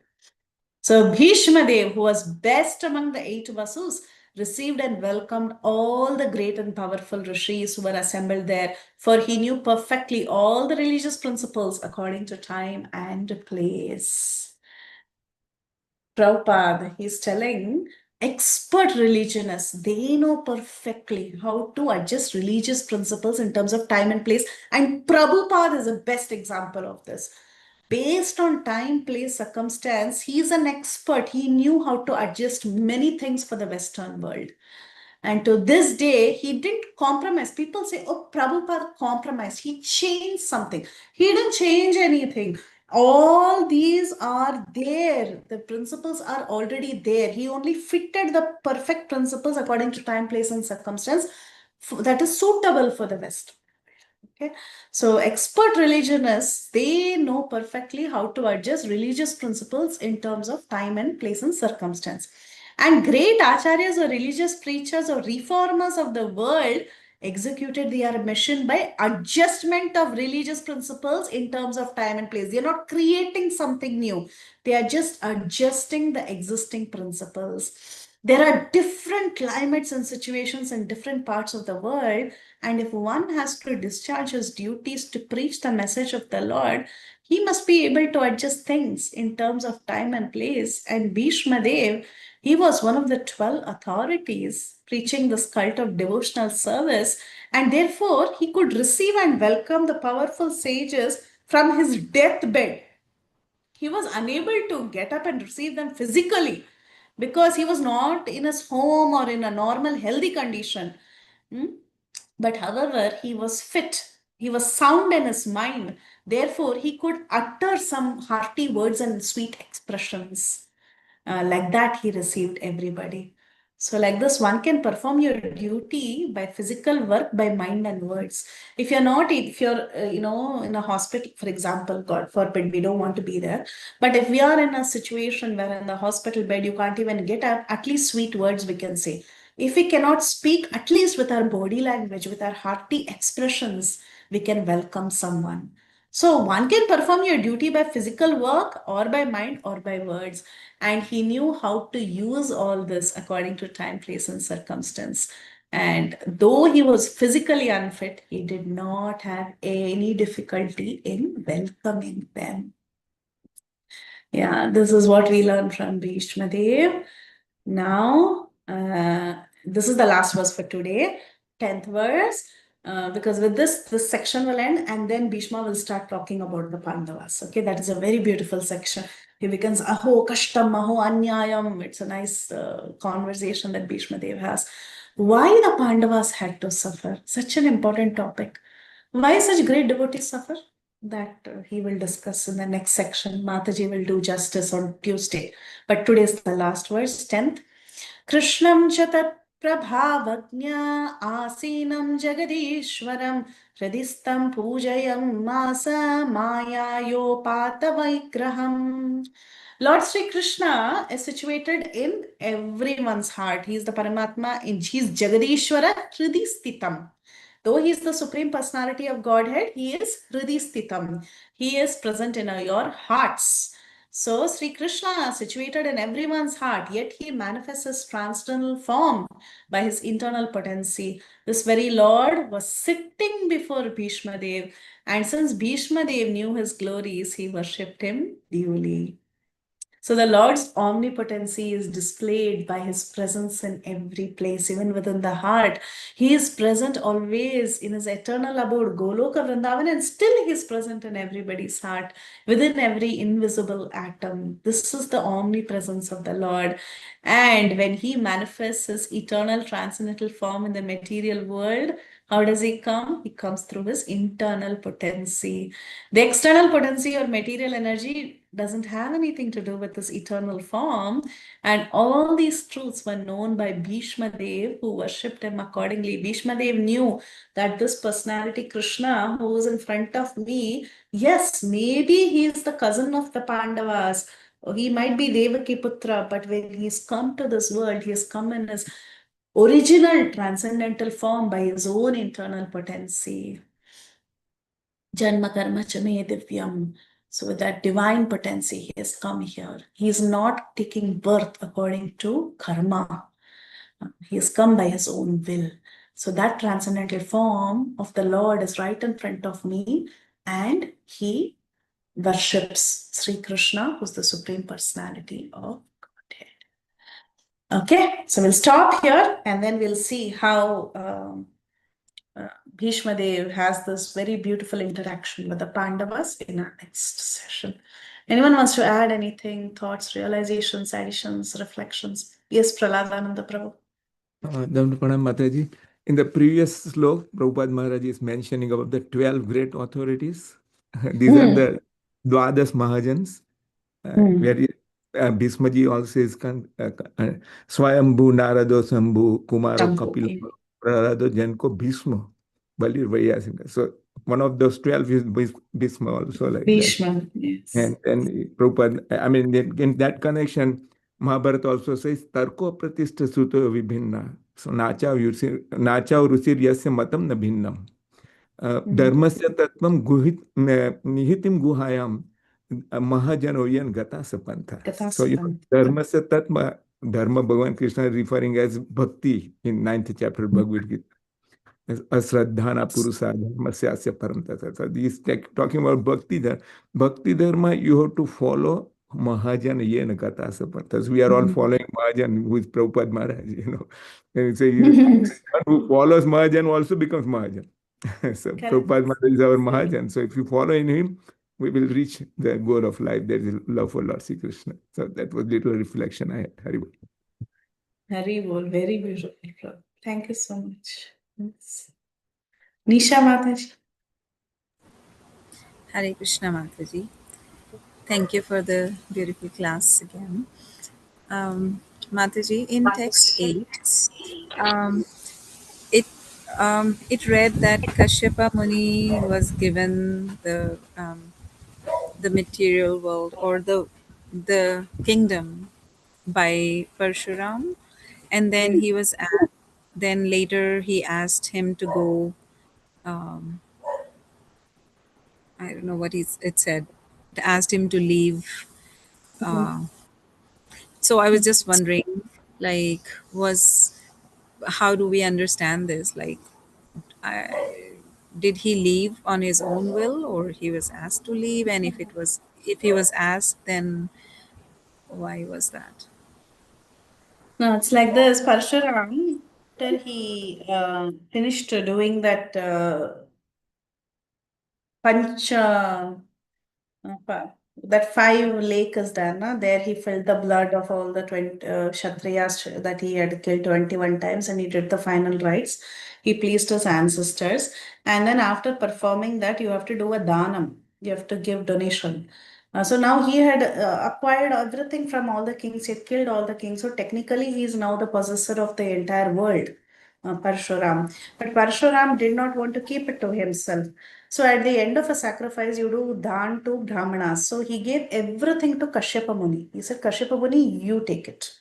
So Bhishma Dev, who was best among the 8 Vasus, received and welcomed all the great and powerful rishis who were assembled there, for he knew perfectly all the religious principles according to time and place. Prabhupada, he's telling expert religionists, they know perfectly how to adjust religious principles in terms of time and place. And Prabhupada is the best example of this. Based on time, place, circumstance, he's an expert. He knew how to adjust many things for the Western world. And to this day, he didn't compromise. People say, oh, Prabhupada compromised. He changed something. He didn't change anything. All these are there. The principles are already there. He only fitted the perfect principles according to time, place, and circumstance that is suitable for the West. Okay, so expert religionists, they know perfectly how to adjust religious principles in terms of time and place and circumstance. And great acharyas or religious preachers or reformers of the world executed their mission by adjustment of religious principles in terms of time and place. They are not creating something new. They are just adjusting the existing principles. There are different climates and situations in different parts of the world, and if one has to discharge his duties to preach the message of the Lord, he must be able to adjust things in terms of time and place. And Bhishma Dev, he was one of the 12 authorities preaching this cult of devotional service, and therefore he could receive and welcome the powerful sages from his deathbed. He was unable to get up and receive them physically because he was not in his home or in a normal healthy condition. But however, he was fit. He was sound in his mind. Therefore, he could utter some hearty words and sweet expressions. Like that, he received everybody. So like this, one can perform your duty by physical work, by mind and words. If you're in a hospital, for example, God forbid, we don't want to be there. But if we are in a situation where in the hospital bed, you can't even get up, at least sweet words we can say. If we cannot speak, at least with our body language, with our hearty expressions, we can welcome someone. So one can perform your duty by physical work or by mind or by words. And he knew how to use all this according to time, place, and circumstance. And though he was physically unfit, he did not have any difficulty in welcoming them. Yeah, this is what we learn from Bhishma Dev. Now, this is the last verse for today, 10th verse. Because with this section will end, and then Bhishma will start talking about the Pandavas. Okay, that is a very beautiful section. He begins, Aho Kashtam, Aho Anyayam. It's a nice conversation that Bhishma Dev has. Why the Pandavas had to suffer? Such an important topic. Why such great devotees suffer? That he will discuss in the next section. Mataji will do justice on Tuesday. But today is the last verse, 10th. Krishnam chatat prabhavagnya asinam jagadishwaram hridistam pujayam masa mayayopata vigraham. Lord Sri Krishna is situated in everyone's heart. He is the Paramatma. He is Jagadishwara Hridistitam. Though he is the Supreme Personality of Godhead, he is Hridistitam. He is present in your hearts. So Sri Krishna is situated in everyone's heart, yet he manifests his transcendental form by his internal potency. This very Lord was sitting before Bhishma Dev, and since Bhishma Dev knew his glories, he worshipped him duly. So the Lord's omnipotency is displayed by his presence in every place, even within the heart. He is present always in his eternal abode, Goloka Vrindavan, and still he is present in everybody's heart, within every invisible atom. This is the omnipresence of the Lord. And when he manifests his eternal transcendental form in the material world, how does he come? He comes through his internal potency. The external potency or material energy doesn't have anything to do with this eternal form. And all these truths were known by Bhishma Dev, who worshipped him accordingly. Bhishma Dev knew that this personality, Krishna, who is in front of me, yes, maybe he is the cousin of the Pandavas. Or he might be Devaki Putra, but when he's come to this world, he has come in his original transcendental form by his own internal potency. Janma karma chame divyam. So with that divine potency, he has come here. He is not taking birth according to karma. He has come by his own will. So that transcendental form of the Lord is right in front of me, and he worships Sri Krishna, who's the Supreme Personality of Godhead. Okay, so we'll stop here, and then we'll see how Bhishma Dev has this very beautiful interaction with the Pandavas in our next session. Anyone wants to add anything, thoughts, realizations, additions, reflections? Yes, Praladananda Prabhu. Pranam Mataji. In the previous slok, Prabhupada Maharaj is mentioning about the 12 great authorities. These are the Dwadas Mahajans, where Bhishmaji also is Swayambhu, Narado, Sambhu, Kumaro, Kapila, Prarado, Janko, Bhishma, Balir, Vayasinga. So one of those 12 is Bhishma also, like Bhishma, that. yes. And Prabhupada, I mean, in that connection, Mahabharata also says, Tarko Pratishta Suto Vibhinna. So Nacha Rusir Yasya Matam Na Bhinnam. Dharmasya Tattvam Nihitim Guhayam Mahajanoyan Gata Sapantha. So Dharmasya Tattva, Dharma Bhagavan Krishna is referring as Bhakti in 9th chapter of Bhagavad Gita. Asradhana Purusa Dharmasya Paramtata. So these talking about Bhakti Dharma. Bhakti Dharma, you have to follow Mahajan Yena Gata Sapantha. So we are all following Mahajan, who is Prabhupada Maharaj, you know. And so one who follows Mahajan also becomes Mahajan. So Prabhupada Maharaj is our Mahajan. So if you follow in him, we will reach the goal of life. That is love for Lord Sri Krishna. So that was little reflection I had. Haribol. Haribol, very beautiful. Thank you so much. Yes. Nisha Mataji. Hare Krishna Mataji. Thank you for the beautiful class again. Mataji, in text 8, it read that Kashyapa Muni was given the material world or the kingdom by Parshuram, and then he was then later he asked him to go. I don't know what it said. It asked him to leave. So I was just wondering, like, how do we understand this? Like, did he leave on his own will, or he was asked to leave? And if he was asked, then why was that? No, it's like this. Parshuram, after he finished doing that pancha, that 5 lake is done, na? There he filled the blood of all the 20 Kshatriyas that he had killed 21 times, and he did the final rites. He pleased his ancestors. And then after performing that, you have to do a danam. You have to give donation. So now he had acquired everything from all the kings. He had killed all the kings. So technically, he is now the possessor of the entire world, Parshuram. But Parshuram did not want to keep it to himself. So at the end of a sacrifice, you do dhan to brahmanas. So he gave everything to Kashyapa Muni. He said, Kashyapa Muni, you take it.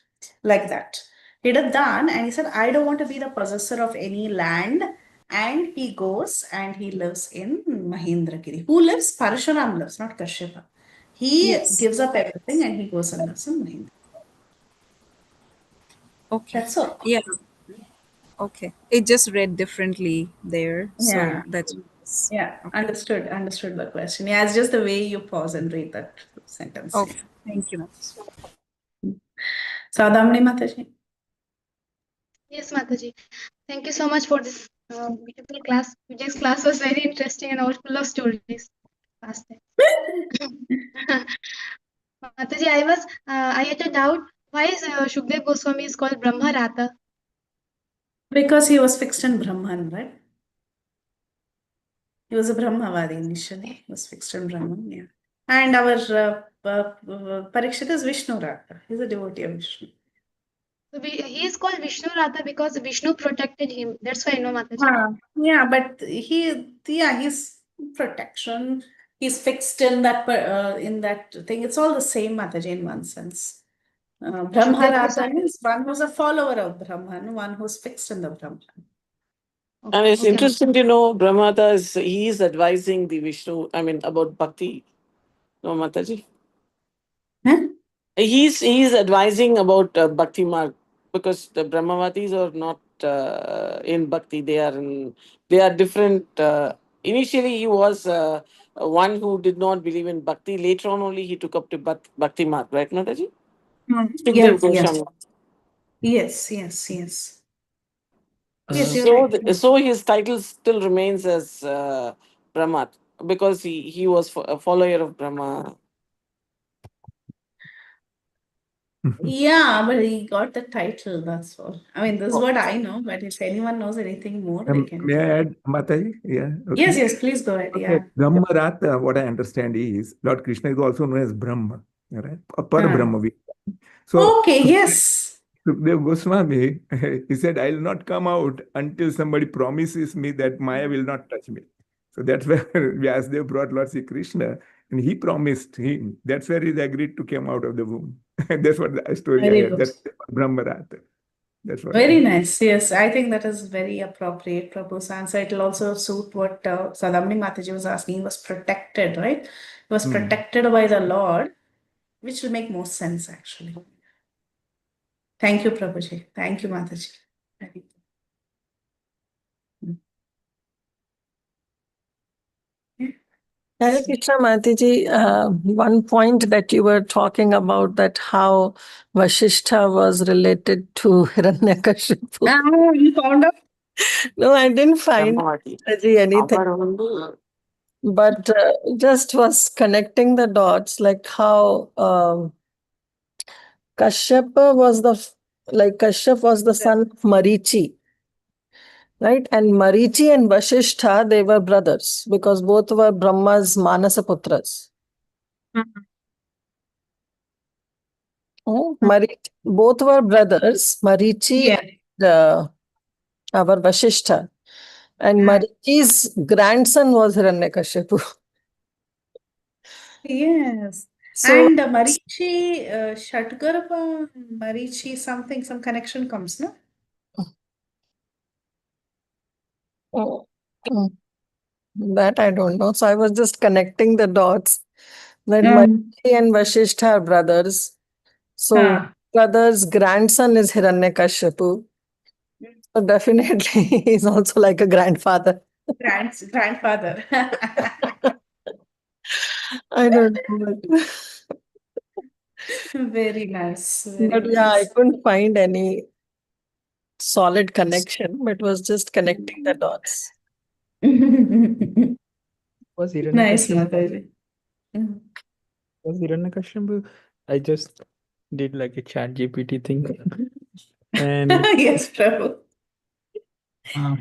Like that. He did dhan and he said, I don't want to be the possessor of any land. And he goes and he lives in Mahendragiri. Who lives? Parshuram lives, not Kashyapa. He Yes. gives up everything and he goes and lives in Mahendragiri. Okay. That's all. Yeah. Okay. It just read differently there. Yeah. So that's Yeah. okay. Understood the question. Yeah, it's just the way you pause and read that sentence. Okay. Thank you, ma'am. Sadamani Mataji. Yes, Mataji. Thank you so much for this beautiful class. Today's class was very interesting and full of stories. Last time. Mataji, I had a doubt. Why is Shukdev Goswami is called Brahma Rata? Because he was fixed in Brahman, right? He was a Brahmavadi initially. He was fixed in Brahman, yeah. And our Parikshit is Vishnu Rata. He's a devotee of Vishnu. So he is called Vishnu Rata because Vishnu protected him. That's why I know Mataji. Yeah, but his protection. He's fixed in that thing. It's all the same, Mataji, in one sense. Brahma Shukdev Rata Goswami. means one who's a follower of Brahman, one who's fixed in the Brahman. And it's Okay, interesting to know Brahmata he is advising the Vishnu, about Bhakti. No, Mataji. Huh? He's advising about Bhakti Marg because the Brahmavatis are not in Bhakti. They are different. Initially, he was one who did not believe in Bhakti. Later on, only he took up to Bhakti Marg, right, Mataji? Sukhdev Yes, Goswami. yes. Yes, you're So, right. so his title still remains as Brahmat because he was a follower of Brahma. Yeah, but he got the title, that's all. I mean, this is what I know, but if anyone knows anything more, they can. May I add, Mataji? Yeah. Okay. Yes, please go ahead. Okay. Yeah. Brahmarata, what I understand is Lord Krishna is also known as Brahma, right? Par Brahma. So, Okay, yes. Sukhdev Goswami, he said, I will not come out until somebody promises me that Maya will not touch me. So that's where Vyasadeva brought Lord Sri Krishna, and he promised him. That's where he agreed to come out of the womb. That's what the story Very I have. good. That's Brahmarata. That's what Very nice. Yes, I think that is very appropriate, Prabhu's answer. It will also suit what Sadamni Mataji was asking. He was protected, right? He was protected by the Lord, which will make more sense, actually. Thank you, Prabhuji. Thank you, Mataji. Very good. Hare Krishna Mataji, one point that you were talking about that how Vasishtha was related to Hiranyakashipu. Oh, you found out? No, I didn't find Brahmavati. anything, but just was connecting the dots, like how Kashyap was the son of Marichi. Right? And Marichi and Vasishtha, they were brothers because both were Brahma's Manasaputras. Both were brothers, Marichi and our Vasishtha. And Marichi's grandson was Hiranyakashipu. Yes. So, And Marichi, Shatgarbha, Marichi, some connection comes, no? That I don't know. So I was just connecting the dots that Marichi and Vasishtha are brothers. So brother's grandson is Hiranyakashipu. So definitely he's also like a grandfather. Grandfather. I don't know. Very nice. But Very yeah, I nice. couldn't find any solid connection, but was just connecting the dots. Was Nice, Hiranyakashipu? Mataji. Mm. Was Hiranyakashipu? I just did like a chat GPT thing. And Yes, Prabhu.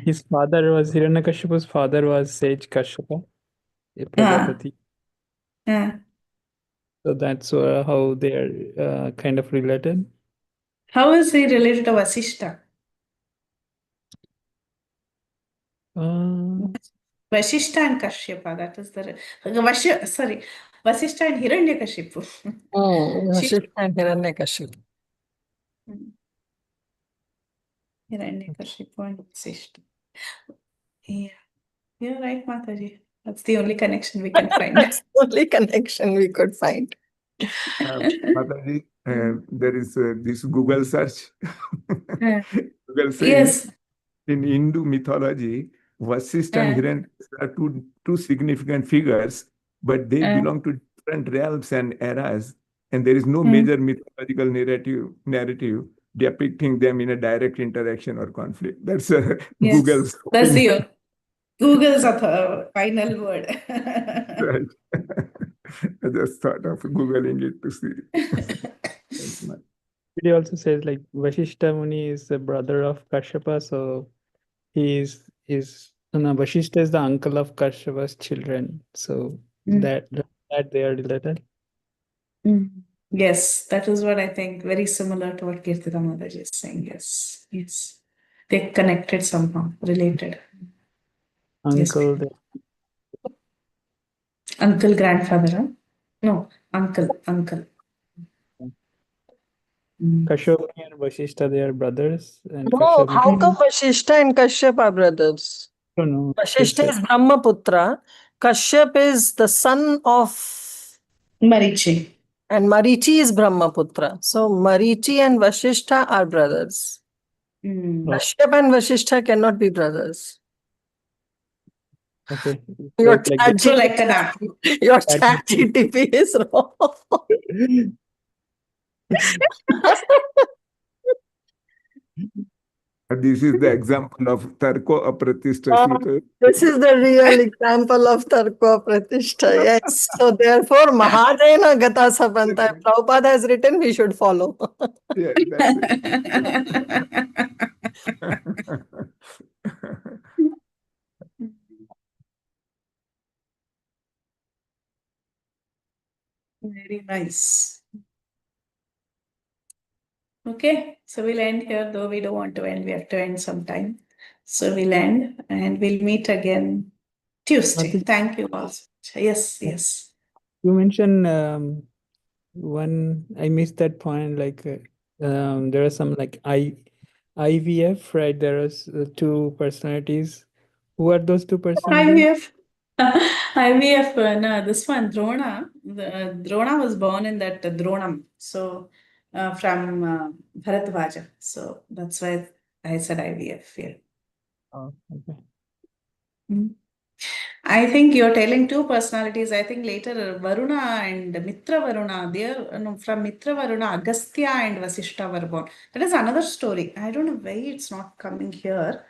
his father was Hiranyakashipu's father was Sage Kashyapa, a Ah, Prajapati. ah. So that's how they are kind of related. How is he related to Vasishtha? Uh, Vasishtha and Kashyapa, that is the sorry, Vasishtha and Hiranyakashipu. She Vasishtha and Hiranyakashipu. Hiranyakashipu and Vasishtha. Yeah, you're right, Mataji. That's the only connection we can find. That's the only connection we could find. Mataji, there is this Google search. Google says Yes. in Hindu mythology, Vasishtha and Hiranyakashipu are two significant figures, but they belong to different realms and eras, and there is no major mythological narrative depicting them in a direct interaction or conflict. That's Yes. Google's That's opinion. the Google's final word. Right. I just thought of Googling it to see. Thanks, man. It also says like Vashishta Muni is the brother of Kashyapa, so he is Vashishta is the uncle of Kashyapa's children. So that they are related. Yes, that is what I think. Very similar to what Kirtida Mataji is saying. Yes, yes. They're connected somehow, related. Yes, Uncle, please. Uncle, grandfather, huh? No, uncle. Kashyap and Vashishta, they are brothers, and No, Kashyap. how come Vasishtha and Kashyap are brothers? I don't know. Vasishtha is Brahmaputra. Kashyap is the son of Marichi. And Marichi is Brahmaputra. So Marichi and Vasishtha are brothers. Kashyap and Vasishtha cannot be brothers. Okay. Your Like chat So like GTP, your chat GTP is wrong. This is the example of Tarko Apratishta Sutra. This is the real example of Tarko Pratishtha. Yes. So therefore, Mahajayana Gata Sabanta. Prabhupada has written, we should follow. Yeah, that's it. Very nice. Okay, so we'll end here, though we don't want to end. We have to end sometime. So we'll end and we'll meet again Tuesday. Thank you all. Yes. You mentioned one, I missed that point. Like there are some like IVF, right? There are two personalities. Who are those two personalities? IVF, no, this one, Drona. Drona was born in that Dronam. So from Bharatvaja. So that's why I said IVF here. Oh, okay. I think you're telling two personalities. I think later Varuna and Mitra Varuna, from Mitra Varuna, Agastya and Vasishtha were born. That is another story. I don't know why it's not coming here.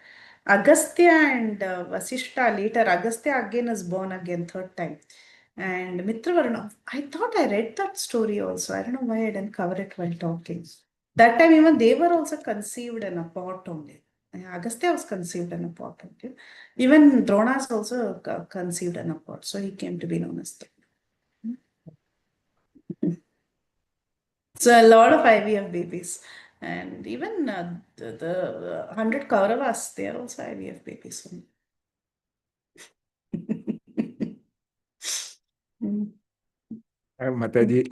Agastya and Vasishtha later, Agastya again is born again, third time. And Mitra Varuna, I thought I read that story also. I don't know why I didn't cover it while talking. That time even they were also conceived in a pot only. Agastya was conceived in a pot only. Even Drona is also conceived in a pot. So he came to be known as Drona. So a lot of IVF babies. And even the 100 Kauravas, they are also IVF babies. Mataji,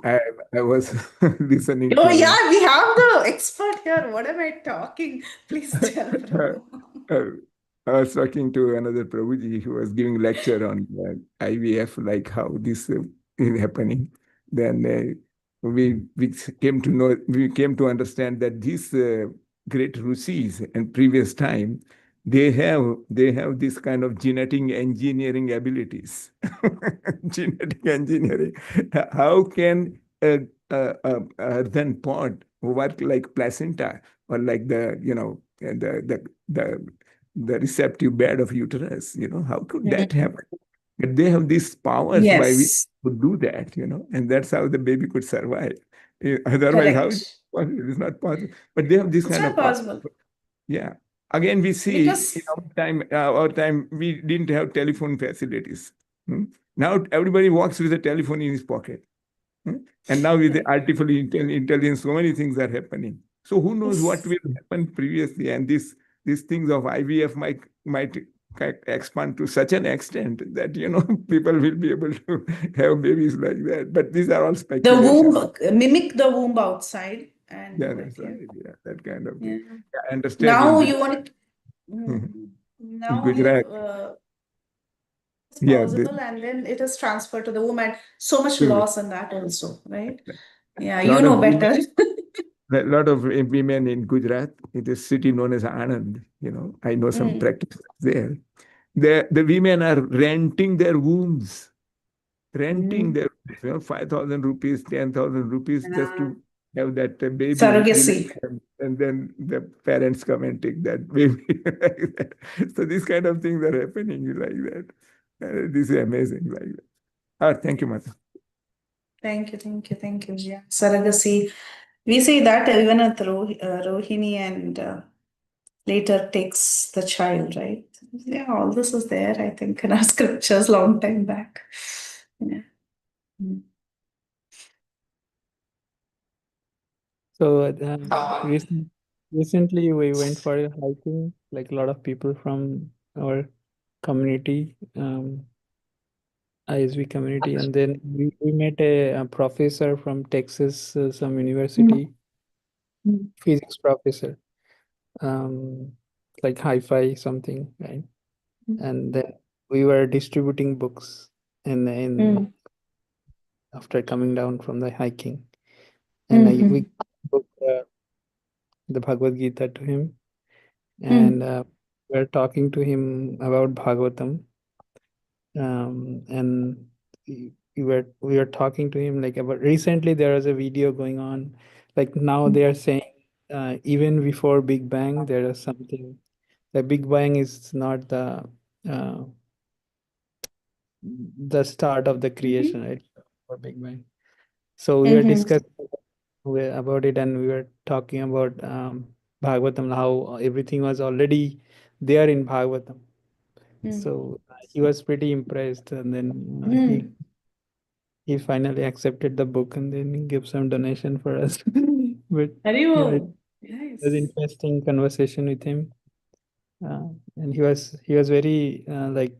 I was listening Oh to yeah, we have the expert here. What am I talking? Please tell. I was talking to another Prabhuji who was giving lecture on IVF, like how this is happening. Then we came to understand that these great Rishis in previous time, they have this kind of genetic engineering abilities. Genetic engineering. How can a earthen pot work like placenta or like the receptive bed of uterus? How could that happen? But they have these powers by which Yes, could do that, and that's how the baby could survive. Otherwise, how correct. it is not possible. But they have this It's kind not of power. possible Yeah. Again, we see because in our time, we didn't have telephone facilities. Now everybody walks with a telephone in his pocket. And now with the artificial intelligence, so many things are happening. So who knows what will happen previously? And these things of IVF might expand to such an extent that people will be able to have babies like that. But these are all the speculations. womb mimic the womb outside and Yeah, do it. that's Yeah. right. Yeah, that kind of Yeah. thing. I understand Now in you want to. in Now Gujarat. it's Yeah, possible, and then it is transferred to the womb, and so much true. loss in that also, right? Yeah, lot you know of women, better. a lot of women in Gujarat, it is city known as Anand. I know some practices there. The women are renting their wombs, renting their 5,000 rupees, 10,000 rupees just to have that baby Surrogacy. delivered, and then the parents come and take that baby. Like that. So these kind of things are happening like that. This is amazing like that. Thank you, Mata. Thank you. Yeah. Surrogacy. We say that even at Rohini and later takes the child, right? Yeah, all this is there, I think, in our scriptures long time back. Yeah. So recently we went for a hiking, like a lot of people from our community, ISV community, and then we met a professor from Texas, some university, physics professor, like hi-fi something, right? And then we were distributing books in after coming down from the hiking, and we book the Bhagavad Gita to him, and we were talking to him about Bhagavatam, and we were talking to him like about recently there was a video going on, like now they are saying even before Big Bang there is something. The Big Bang is not the start of the creation, right? For Big Bang. So we were discussing about it, and we were talking about Bhagavatam, how everything was already there in Bhagavatam. So he was pretty impressed, and then he finally accepted the book, and then he gave some donation for us. But yeah, it was an interesting conversation with him, and he was very like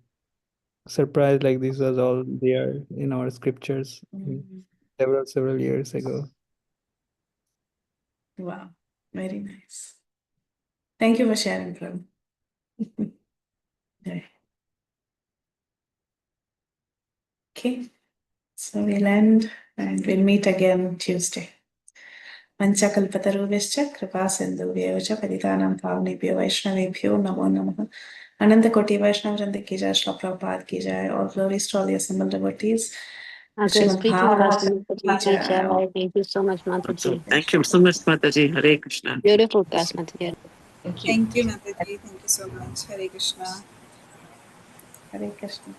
surprised, like this was all there in our scriptures several years ago. Wow, very nice. Thank you for sharing, Prabhu. Okay, so we'll end and we'll meet again Tuesday. Panchakalpatarubhyascha kripa sindhubhyo cha paritanam pavnebhyo vaishnavebhyo namo namaha. Ananta Koti Vaishnav Vrinda ki jai, Shri Prabhupada ki jai, all glories to all the assembled devotees. Srimad Bhagavatam ki jai. Thank you so much, Mataji. Thank you so much, Mataji. Hare Krishna. Beautiful class, Mataji. Thank you, Mataji. Thank you so much. Hare Krishna. Hare Krishna.